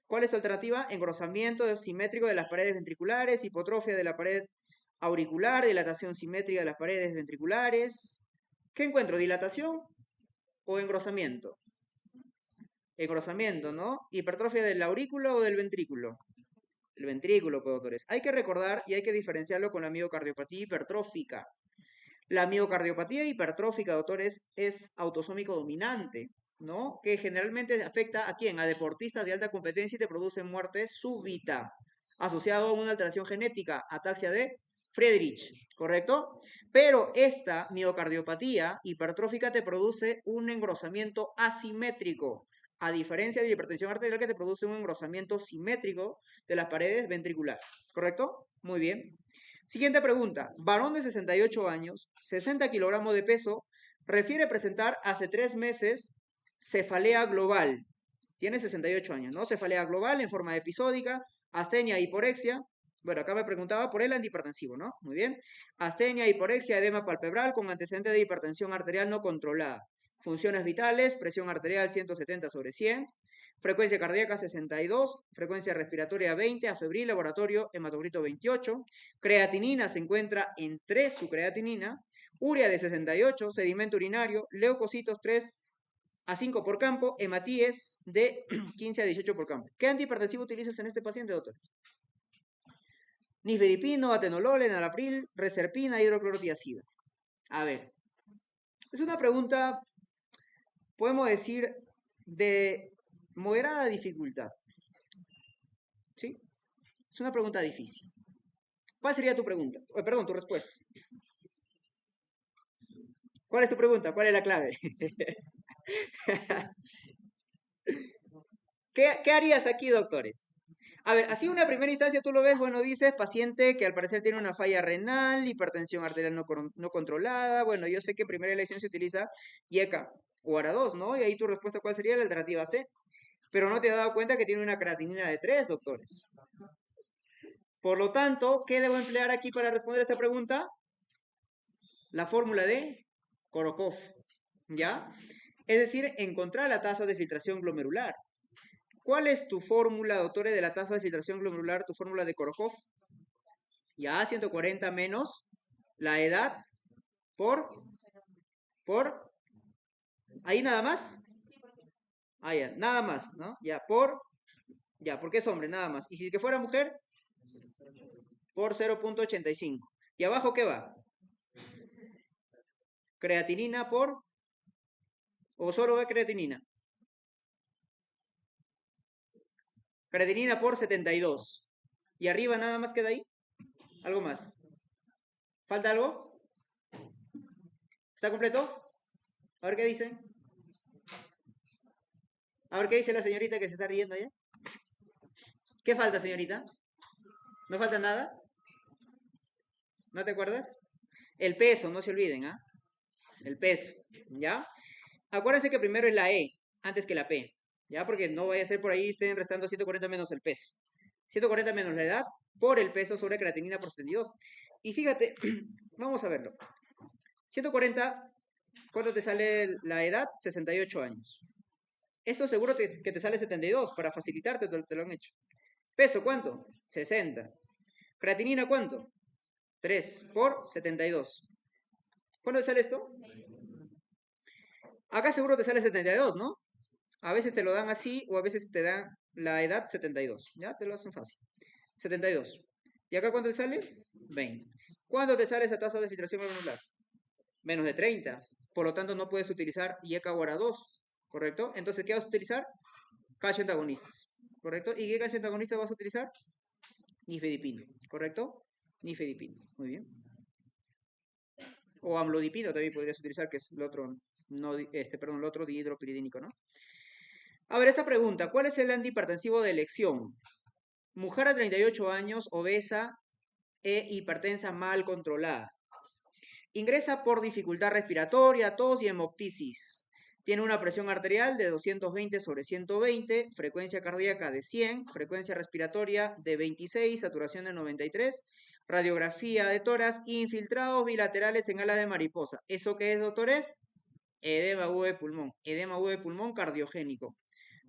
¿Cuál es tu alternativa? Engrosamiento simétrico de las paredes ventriculares, hipotrofia de la pared auricular, dilatación simétrica de las paredes ventriculares. ¿Qué encuentro? ¿Dilatación o engrosamiento? Engrosamiento, ¿no? ¿Hipertrofia del aurículo o del ventrículo? El ventrículo, doctores. Hay que recordar y hay que diferenciarlo con la miocardiopatía hipertrófica. La miocardiopatía hipertrófica, doctores, es autosómico dominante, ¿no? Que generalmente afecta a quién? A deportistas de alta competencia y te produce muerte súbita, asociado a una alteración genética, ataxia de Friedrich, ¿correcto? Pero esta miocardiopatía hipertrófica te produce un engrosamiento asimétrico, a diferencia de la hipertensión arterial que te produce un engrosamiento simétrico de las paredes ventriculares, ¿correcto? Muy bien. Siguiente pregunta. Varón de 68 años, 60 kilogramos de peso, refiere presentar hace 3 meses cefalea global. Tiene 68 años, ¿no? Cefalea global en forma episódica, astenia, hiporexia. Bueno, acá me preguntaba por el antihipertensivo, ¿no? Muy bien. Astenia, hiporexia, edema palpebral con antecedente de hipertensión arterial no controlada. Funciones vitales, presión arterial 170/100. Frecuencia cardíaca 62, frecuencia respiratoria 20, afebril, laboratorio, hematocrito 28. Creatinina se encuentra en 3, su creatinina. Urea de 68, sedimento urinario, leucocitos 3 a 5 por campo, hematíes de 15 a 18 por campo. ¿Qué antihipertensivo utilizas en este paciente, doctores? Nifedipino, atenolol, enalapril, reserpina, hidroclorotiazida. A ver, es una pregunta, podemos decir, de moderada dificultad. ¿Sí? Es una pregunta difícil. ¿Cuál sería tu pregunta? Perdón, tu respuesta. ¿Cuál es tu pregunta? ¿Cuál es la clave? ¿Qué harías aquí, doctores? A ver, así una primera instancia tú lo ves, bueno, dices paciente que al parecer tiene una falla renal, hipertensión arterial no controlada. Bueno, yo sé que en primera elección se utiliza IECA o ARA2, ¿no? Y ahí tu respuesta, ¿cuál sería? La alternativa C. Pero no te has dado cuenta que tiene una creatinina de 3, doctores. Por lo tanto, ¿qué debo emplear aquí para responder esta pregunta? La fórmula de Korokov, ¿ya? Es decir, encontrar la tasa de filtración glomerular. ¿Cuál es tu fórmula, doctores, de la tasa de filtración glomerular, tu fórmula de Korokov? Ya, 140 menos la edad por, ahí nada más. Ah, ya, nada más, ¿no? Ya, porque es hombre, nada más. Y si que fuera mujer, por 0.85. ¿Y abajo qué va? Creatinina o solo va creatinina. Creatinina por 72. Y arriba nada más queda ahí. ¿Algo más? ¿Falta algo? ¿Está completo? A ver qué dice. A ver qué dice la señorita que se está riendo allá. ¿Qué falta, señorita? ¿No falta nada? ¿No te acuerdas? El peso, no se olviden, ¿ah? El peso, ¿ya? Acuérdense que primero es la E, antes que la P, ¿ya? Porque no vaya a ser por ahí, estén restando 140 menos el peso. 140 menos la edad por el peso sobre creatinina por 72. Y fíjate, vamos a verlo. 140, ¿cuánto te sale la edad? 68 años. Esto seguro que te sale 72, para facilitarte te lo han hecho. Peso, ¿cuánto? 60. Creatinina, ¿cuánto? 3 por 72. ¿Cuándo te sale esto? Acá seguro te sale 72, ¿no? A veces te lo dan así o a veces te dan la edad 72. ¿Ya? Te lo hacen fácil. 72. ¿Y acá cuánto te sale? 20. ¿Cuándo te sale esa tasa de filtración glomerular? Menos de 30. Por lo tanto, no puedes utilizar IECA o ARA2. ¿Correcto? Entonces, ¿qué vas a utilizar? Calcio antagonistas. ¿Correcto? ¿Y qué calcio antagonista vas a utilizar? Nifedipino. ¿Correcto? Nifedipino. Muy bien. O amlodipino también podrías utilizar, que es el otro, el otro dihidropiridínico, ¿no? A ver, esta pregunta, ¿cuál es el antihipertensivo de elección? Mujer a 38 años, obesa e hipertensa mal controlada. Ingresa por dificultad respiratoria, tos y hemoptisis. Tiene una presión arterial de 220 sobre 120, frecuencia cardíaca de 100, frecuencia respiratoria de 26, saturación de 93, radiografía de tórax, infiltrados bilaterales en ala de mariposa. ¿Eso qué es, doctores? Edema agudo de pulmón cardiogénico.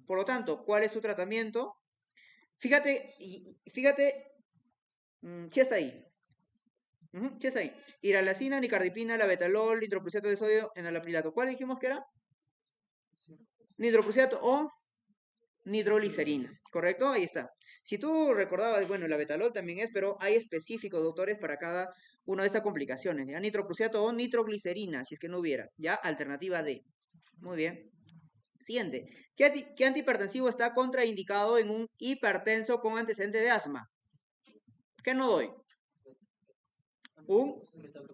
Por lo tanto, ¿cuál es tu tratamiento? Fíjate, si está ahí. Sí está ahí. Iralacina, nicardipina, labetalol, nitroprusiato de sodio, enalaprilato. ¿Cuál dijimos que era? Nitroprusiato o nitroglicerina, ¿correcto? Ahí está. Si tú recordabas, bueno, el labetalol también es, pero hay específicos, doctores, para cada una de estas complicaciones, ¿ya? Nitroprusiato o nitroglicerina, si es que no hubiera, ¿ya? Alternativa D. Muy bien. Siguiente. ¿Qué antihipertensivo está contraindicado en un hipertenso con antecedente de asma? ¿Qué no doy? Un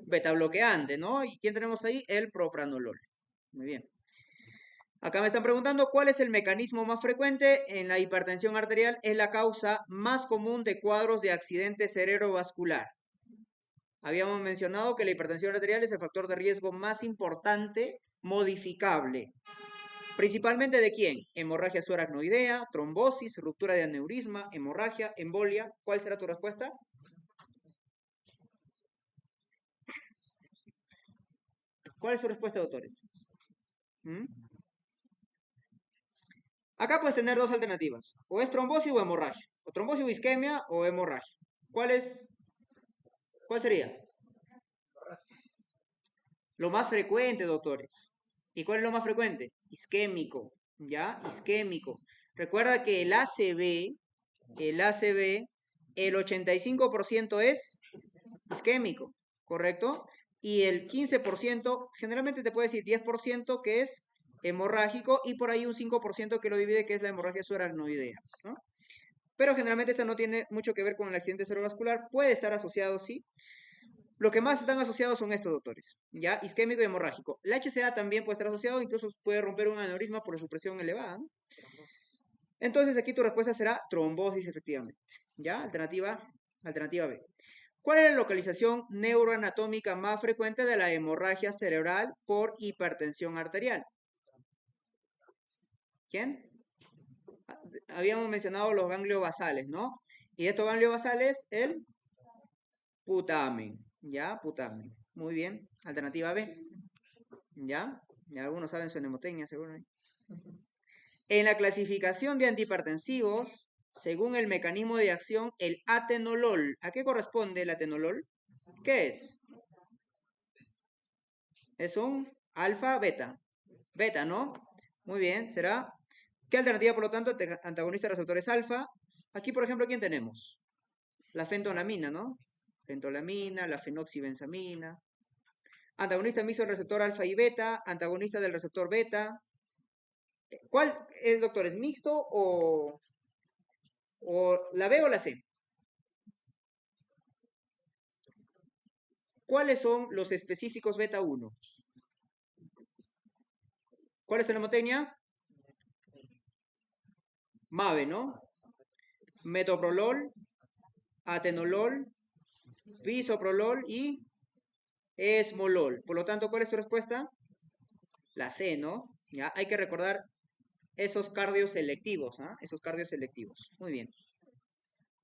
betabloqueante, ¿no? ¿Y quién tenemos ahí? El propranolol. Muy bien. Acá me están preguntando cuál es el mecanismo más frecuente en la hipertensión arterial. Es la causa más común de cuadros de accidente cerebrovascular. Habíamos mencionado que la hipertensión arterial es el factor de riesgo más importante modificable. ¿Principalmente de quién? Hemorragia subaracnoidea, trombosis, ruptura de aneurisma, hemorragia, embolia. ¿Cuál será tu respuesta? ¿Cuál es su respuesta, doctores? Acá puedes tener dos alternativas. O es trombosis o hemorragia. O trombosis o isquemia o hemorragia. ¿Cuál sería? Lo más frecuente, doctores. ¿Y cuál es lo más frecuente? Isquémico. ¿Ya? Isquémico. Recuerda que el ACV, el 85% es isquémico, ¿correcto? Y el 15%, generalmente te puede decir 10% que es hemorrágico y por ahí un 5% que lo divide, que es la hemorragia subaracnoidea, ¿no? Pero generalmente esta no tiene mucho que ver con el accidente cerebrovascular. Puede estar asociado, sí, Lo que más están asociados son estos, doctores, ¿ya? Isquémico y hemorrágico. La HCA también puede estar asociado, incluso puede romper un aneurisma por su presión elevada, ¿no? Entonces aquí tu respuesta será trombosis, efectivamente, ¿ya? Alternativa B. ¿Cuál es la localización neuroanatómica más frecuente de la hemorragia cerebral por hipertensión arterial? ¿Quién? Habíamos mencionado los ganglios basales, ¿no? Y estos ganglios basales, el putamen, ¿ya? Putamen. Muy bien. Alternativa B, ¿ya? Y algunos saben su mnemotecnia, seguro. En la clasificación de antihipertensivos, según el mecanismo de acción, el atenolol. ¿A qué corresponde el atenolol? ¿Qué es? Es un alfa-beta. Beta, ¿no? Muy bien, será. ¿Qué alternativa, por lo tanto, antagonista de receptores alfa? Aquí, por ejemplo, ¿quién tenemos? La fentolamina, ¿no? Fentolamina, la fenoxibensamina. Antagonista mixto del receptor alfa y beta, antagonista del receptor beta. ¿Cuál es, doctor? ¿Es mixto o la B o la C? ¿Cuáles son los específicos beta 1? ¿Cuál es la mnemotecnia? MAVE, ¿no? Metoprolol, atenolol, bisoprolol y esmolol. Por lo tanto, ¿cuál es tu respuesta? La C, ¿no? Ya, hay que recordar esos cardios selectivos, ¿ah? Esos cardios selectivos. Muy bien.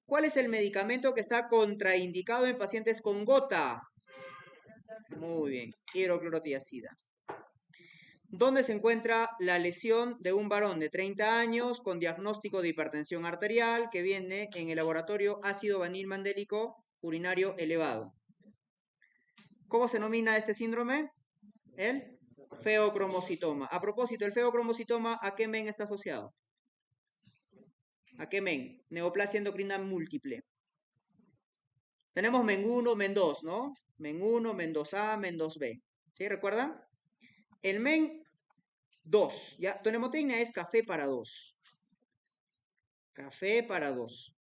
¿Cuál es el medicamento que está contraindicado en pacientes con gota? Muy bien, hidroclorotiazida. ¿Dónde se encuentra la lesión de un varón de 30 años con diagnóstico de hipertensión arterial que viene en el laboratorio ácido vanilmandélico urinario elevado? ¿Cómo se denomina este síndrome? El feocromocitoma. A propósito, el feocromocitoma, ¿a qué men está asociado? ¿A qué men? Neoplasia endocrina múltiple. Tenemos men 1, men 2, ¿no? Men 1, men 2A, men 2B. ¿Sí? ¿Recuerdan? El men 2, ¿ya? Tu mnemotecnia es café para 2. Café para 2.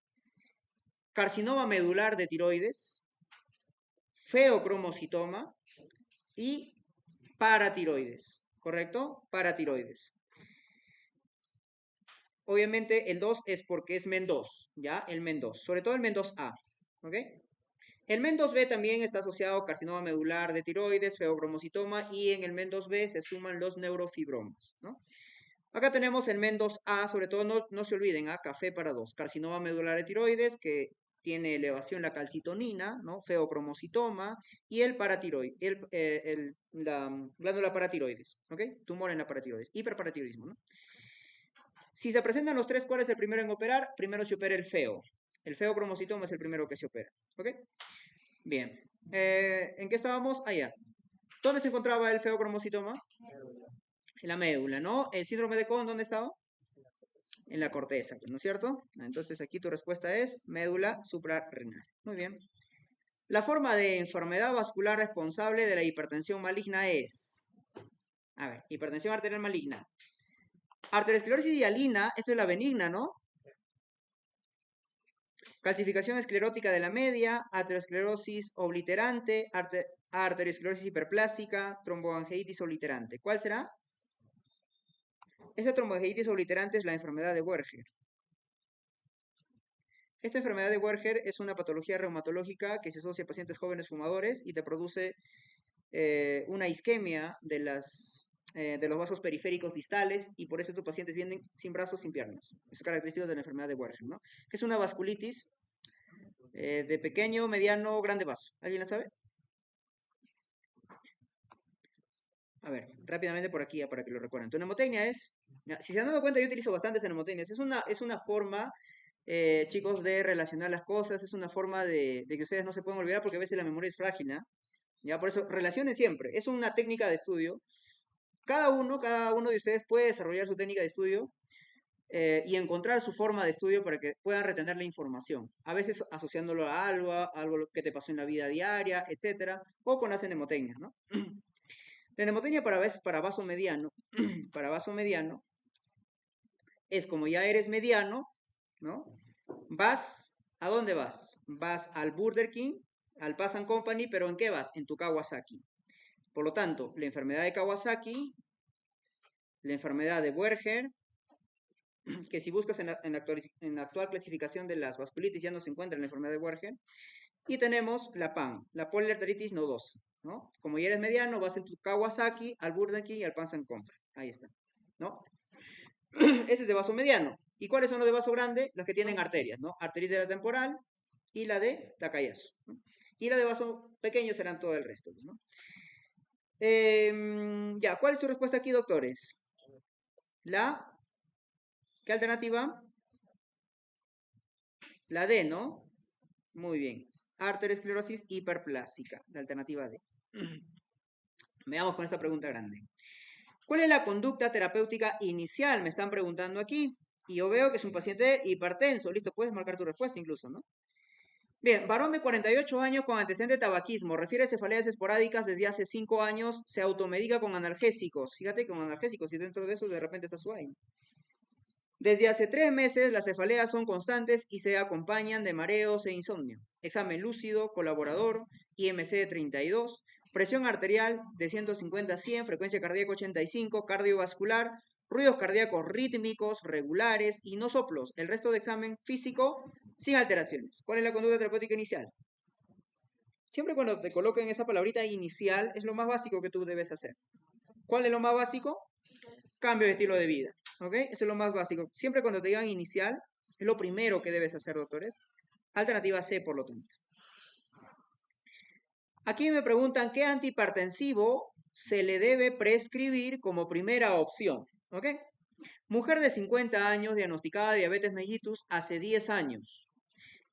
Carcinoma medular de tiroides, feocromocitoma y paratiroides. ¿Correcto? Paratiroides. Obviamente el 2 es porque es men 2, ¿ya? El men 2, sobre todo el men 2A, ¿ok? El men 2B también está asociado a carcinoma medular de tiroides, feocromocitoma y en el men 2B se suman los neurofibromas, ¿no? Acá tenemos el men 2A, sobre todo no se olviden, café para 2, carcinoma medular de tiroides que tiene elevación la calcitonina, ¿no? Feocromocitoma y el paratiroide, la glándula paratiroides, ¿ok? Tumor en la paratiroides, hiperparatiroidismo, ¿no? Si se presentan los tres, ¿cuál es el primero en operar? Primero se opera el feo. El feocromocitoma es el primero que se opera, ¿ok? Bien. ¿En qué estábamos? Allá. ¿Dónde se encontraba el feocromocitoma? En la médula, ¿no? ¿El síndrome de Cohen dónde estaba? En la corteza, ¿no es cierto? Entonces aquí tu respuesta es médula suprarrenal. Muy bien. La forma de enfermedad vascular responsable de la hipertensión maligna es... A ver, hipertensión arterial maligna. Arteriosclerosis hialina, esto es la benigna, ¿no? Calcificación esclerótica de la media, aterosclerosis obliterante, arteriosclerosis hiperplásica, tromboangeitis obliterante. ¿Cuál será? Esta tromboangeitis obliterante es la enfermedad de Werger. Esta enfermedad de Werger es una patología reumatológica que se asocia a pacientes jóvenes fumadores y te produce una isquemia de los vasos periféricos distales y por eso estos pacientes vienen sin brazos, sin piernas. Es característico de la enfermedad de Werger, ¿no? Que es una vasculitis de pequeño, mediano, grande vaso. ¿Alguien la sabe? A ver, rápidamente por aquí para que lo recuerden. Tu mnemotecnia es, si se han dado cuenta, yo utilizo bastantes mnemotecnias. Es una forma, chicos, de relacionar las cosas, es una forma de que ustedes no se pueden olvidar porque a veces la memoria es frágil, ¿no? Ya, por eso, relacionen siempre. Es una técnica de estudio. Cada uno de ustedes puede desarrollar su técnica de estudio y encontrar su forma de estudio para que puedan retener la información. A veces asociándolo a algo que te pasó en la vida diaria, etcétera, o con las mnemotecnias, ¿no? La mnemotecnia para vaso mediano, para vaso mediano, es como ya eres mediano, ¿no? ¿A dónde vas? Vas al Burger King, al Pass and Company, pero ¿en qué vas? En tu Kawasaki. Por lo tanto, la enfermedad de Kawasaki, la enfermedad de Buerger, que si buscas en la actual clasificación de las vasculitis ya no se encuentra en la enfermedad de Buerger, y tenemos la PAN, la poliarteritis nodosa, ¿no? Como ya eres mediano, vas en tu Kawasaki, al Burger King y al Pass and Company. Ahí está, ¿no? Este es de vaso mediano. ¿Y cuáles son los de vaso grande? Los que tienen arterias, ¿no? Arteritis de la temporal y la de Takayasu, ¿no? Y la de vaso pequeño serán todo el resto, ¿no? Ya, ¿cuál es tu respuesta aquí, doctores? ¿Qué alternativa? La D, ¿no? Muy bien. Arteriosclerosis hiperplásica, la alternativa D. Veamos con esta pregunta grande. ¿Cuál es la conducta terapéutica inicial? Me están preguntando aquí. Y yo veo que es un paciente hipertenso. Listo, puedes marcar tu respuesta incluso, ¿no? Bien, varón de 48 años con antecedente de tabaquismo. Refiere a cefaleas esporádicas desde hace 5 años. Se automedica con analgésicos. Fíjate, con analgésicos. Y dentro de eso de repente está suave. Desde hace 3 meses las cefaleas son constantes y se acompañan de mareos e insomnio. Examen lúcido, colaborador, IMC de 32, presión arterial de 150 a 100, frecuencia cardíaca 85, cardiovascular, ruidos cardíacos rítmicos, regulares y no soplos. El resto de examen físico sin alteraciones. ¿Cuál es la conducta terapéutica inicial? Siempre cuando te coloquen esa palabrita inicial es lo más básico que tú debes hacer. ¿Cuál es lo más básico? Cambio de estilo de vida. ¿Ok? Eso es lo más básico. Siempre cuando te digan inicial, es lo primero que debes hacer, doctores. Alternativa C, por lo tanto. Aquí me preguntan qué antihipertensivo se le debe prescribir como primera opción. ¿Ok? Mujer de 50 años diagnosticada de diabetes mellitus hace 10 años.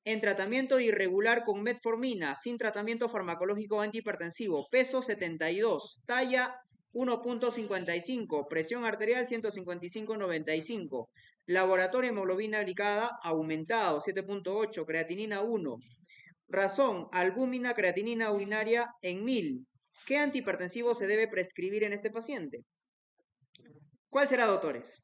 En tratamiento irregular con metformina, sin tratamiento farmacológico antihipertensivo. Peso 72. Talla 1.55, presión arterial 155/95, laboratorio hemoglobina glicada aumentado 7.8, creatinina 1. Razón, albúmina creatinina urinaria en 1000. ¿Qué antihipertensivo se debe prescribir en este paciente? ¿Cuál será, doctores?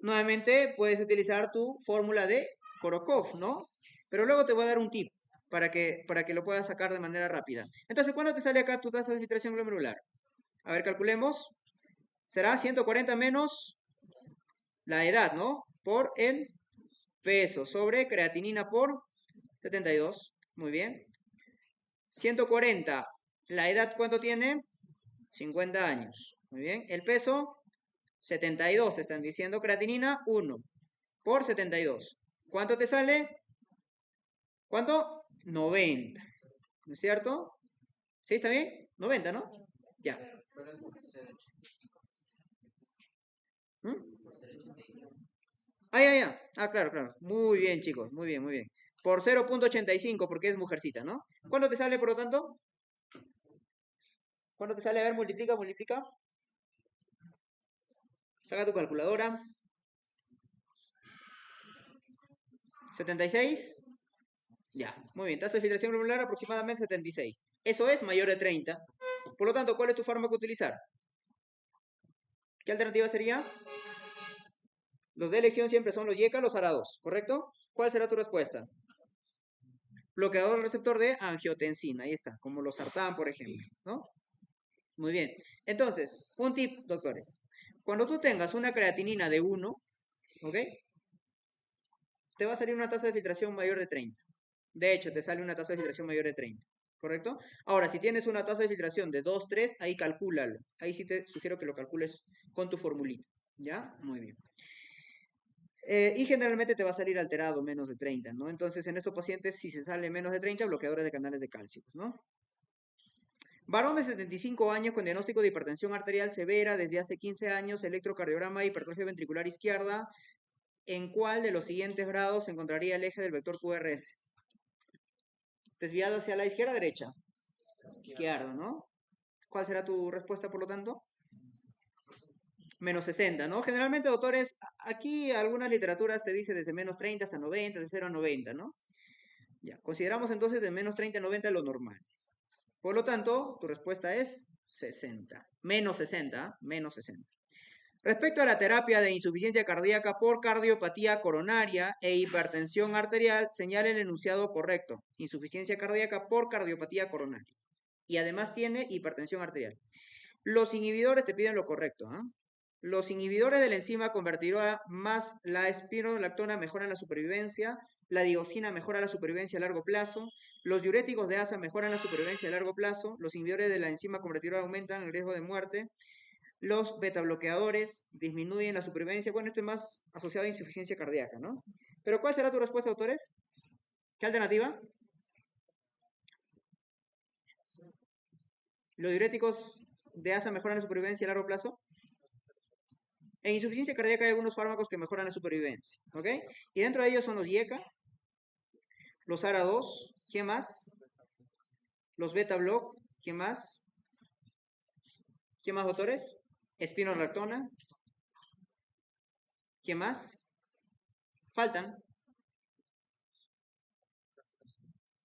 Nuevamente puedes utilizar tu fórmula de Korokov, ¿no? Pero luego te voy a dar un tip para que lo puedas sacar de manera rápida. Entonces, ¿cuándo te sale acá tu tasa de filtración glomerular? A ver, calculemos. Será 140 menos la edad, ¿no? Por el peso sobre creatinina por 72. Muy bien. 140. ¿La edad cuánto tiene? 50 años. Muy bien. El peso, 72. Te están diciendo creatinina, 1 por 72. ¿Cuánto te sale? ¿Cuánto? 90. ¿No es cierto? ¿Sí? ¿Está bien? 90, ¿no? Ya. ¿Mm? Ah, ya, ya. Ah, claro, claro. Muy bien, chicos. Muy bien, muy bien. Por 0.85, porque es mujercita, ¿no? ¿Cuánto te sale, por lo tanto? ¿Cuánto te sale? A ver, multiplica, multiplica. Saca tu calculadora. 76. Ya, muy bien. Tasa de filtración glomerular aproximadamente 76. Eso es mayor de 30. Por lo tanto, ¿cuál es tu fármaco a utilizar? ¿Qué alternativa sería? Los de elección siempre son los YECA, los ARA2, ¿correcto? ¿Cuál será tu respuesta? Bloqueador del receptor de angiotensina, ahí está, como los sartán, por ejemplo, ¿no? Muy bien. Entonces, un tip, doctores. Cuando tú tengas una creatinina de 1, ¿ok? Te va a salir una tasa de filtración mayor de 30. De hecho, te sale una tasa de filtración mayor de 30, ¿correcto? Ahora, si tienes una tasa de filtración de 2, 3, ahí calcúlalo. Ahí sí te sugiero que lo calcules con tu formulita, ¿ya? Muy bien. Y generalmente te va a salir alterado menos de 30, ¿no? Entonces, en estos pacientes, si se sale menos de 30, bloqueadores de canales de calcio, ¿no? Varón de 75 años con diagnóstico de hipertensión arterial severa desde hace 15 años, electrocardiograma, hipertrofia ventricular izquierda. ¿En cuál de los siguientes grados se encontraría el eje del vector QRS? Desviado hacia la izquierda o derecha. Izquierda, ¿no? ¿Cuál será tu respuesta, por lo tanto? Menos 60, ¿no? Generalmente, doctores, aquí algunas literaturas te dice desde menos 30 hasta 90, de 0 a 90, ¿no? Ya, consideramos entonces de menos 30 a 90 lo normal. Por lo tanto, tu respuesta es 60. Menos 60, menos 60. Respecto a la terapia de insuficiencia cardíaca por cardiopatía coronaria e hipertensión arterial, señala el enunciado correcto. Insuficiencia cardíaca por cardiopatía coronaria. Y además tiene hipertensión arterial. Los inhibidores te piden lo correcto. ¿Ah? Los inhibidores de la enzima convertidora más la espironolactona mejoran la supervivencia, la digoxina mejora la supervivencia a largo plazo, los diuréticos de asa mejoran la supervivencia a largo plazo, los inhibidores de la enzima convertidora aumentan el riesgo de muerte, los betabloqueadores disminuyen la supervivencia. Bueno, esto es más asociado a insuficiencia cardíaca, ¿no? Pero ¿cuál será tu respuesta, autores? ¿Qué alternativa? ¿Los diuréticos de asa mejoran la supervivencia a largo plazo? En insuficiencia cardíaca hay algunos fármacos que mejoran la supervivencia, ¿ok? Y dentro de ellos son los IECA, los ARA2, ¿qué más? Los beta-block, ¿qué más? ¿Qué más, autores? Espironolactona, ¿qué más? ¿Faltan?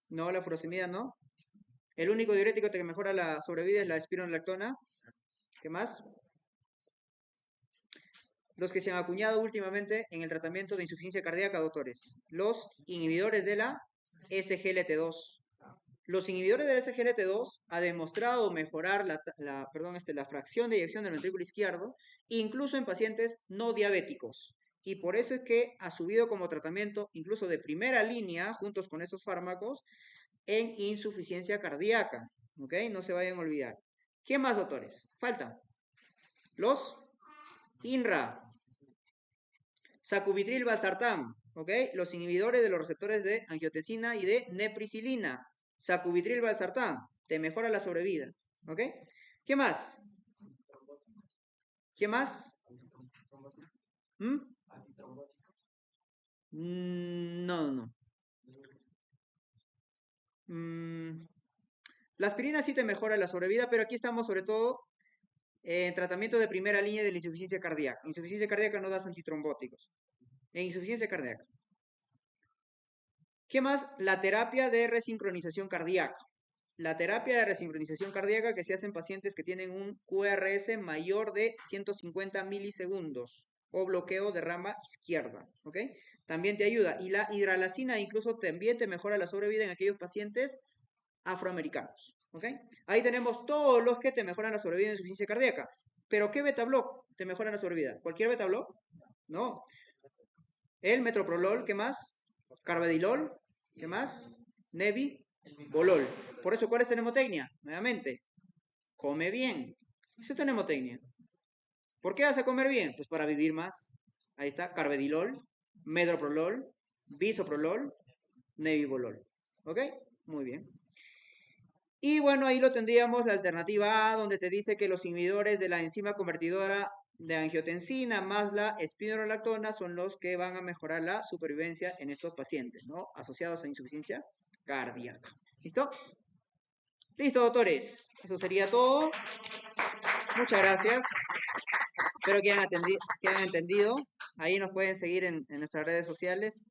No, la furosemida no. El único diurético que mejora la sobrevida es la espironolactona. ¿Qué más? Los que se han acuñado últimamente en el tratamiento de insuficiencia cardíaca, doctores. Los inhibidores de la SGLT2. Los inhibidores de SGLT2 ha demostrado mejorar la fracción de eyección del ventrículo izquierdo, incluso en pacientes no diabéticos. Y por eso es que ha subido como tratamiento, incluso de primera línea, juntos con estos fármacos, en insuficiencia cardíaca. ¿Ok? No se vayan a olvidar. ¿Qué más, doctores? Faltan. Los INRA. Sacubitril valsartán. ¿Ok? Los inhibidores de los receptores de angiotensina y de nepricilina. Sacubitril valsartán. Te mejora la sobrevida. ¿Ok? ¿Qué más? ¿Qué más? ¿Mm? No, no. La aspirina sí te mejora la sobrevida, pero aquí estamos sobre todo en tratamiento de primera línea de la insuficiencia cardíaca. Insuficiencia cardíaca no das antitrombóticos. En insuficiencia cardíaca. ¿Qué más? La terapia de resincronización cardíaca. La terapia de resincronización cardíaca que se hace en pacientes que tienen un QRS mayor de 150 milisegundos o bloqueo de rama izquierda, ¿ok? También te ayuda. Y la hidralacina incluso también te mejora la sobrevida en aquellos pacientes afroamericanos, ¿ok? Ahí tenemos todos los que te mejoran la sobrevida en insuficiencia cardíaca. ¿Pero qué beta-block te mejora la sobrevida? ¿Cualquier beta-block? No. El metoprolol, ¿qué más? Carvedilol, ¿qué más? Nebivolol. Por eso, ¿cuál es la mnemotecnia? Nuevamente, come bien. Eso es tu mnemotecnia. ¿Por qué vas a comer bien? Pues para vivir más. Ahí está, carvedilol, metoprolol, bisoprolol, nebivolol. ¿Ok? Muy bien. Y bueno, ahí lo tendríamos la alternativa A, donde te dice que los inhibidores de la enzima convertidora de angiotensina más la espironolactona son los que van a mejorar la supervivencia en estos pacientes, ¿no? Asociados a insuficiencia cardíaca. ¿Listo? Listo, doctores. Eso sería todo. Muchas gracias. Espero que hayan entendido. Ahí nos pueden seguir en nuestras redes sociales.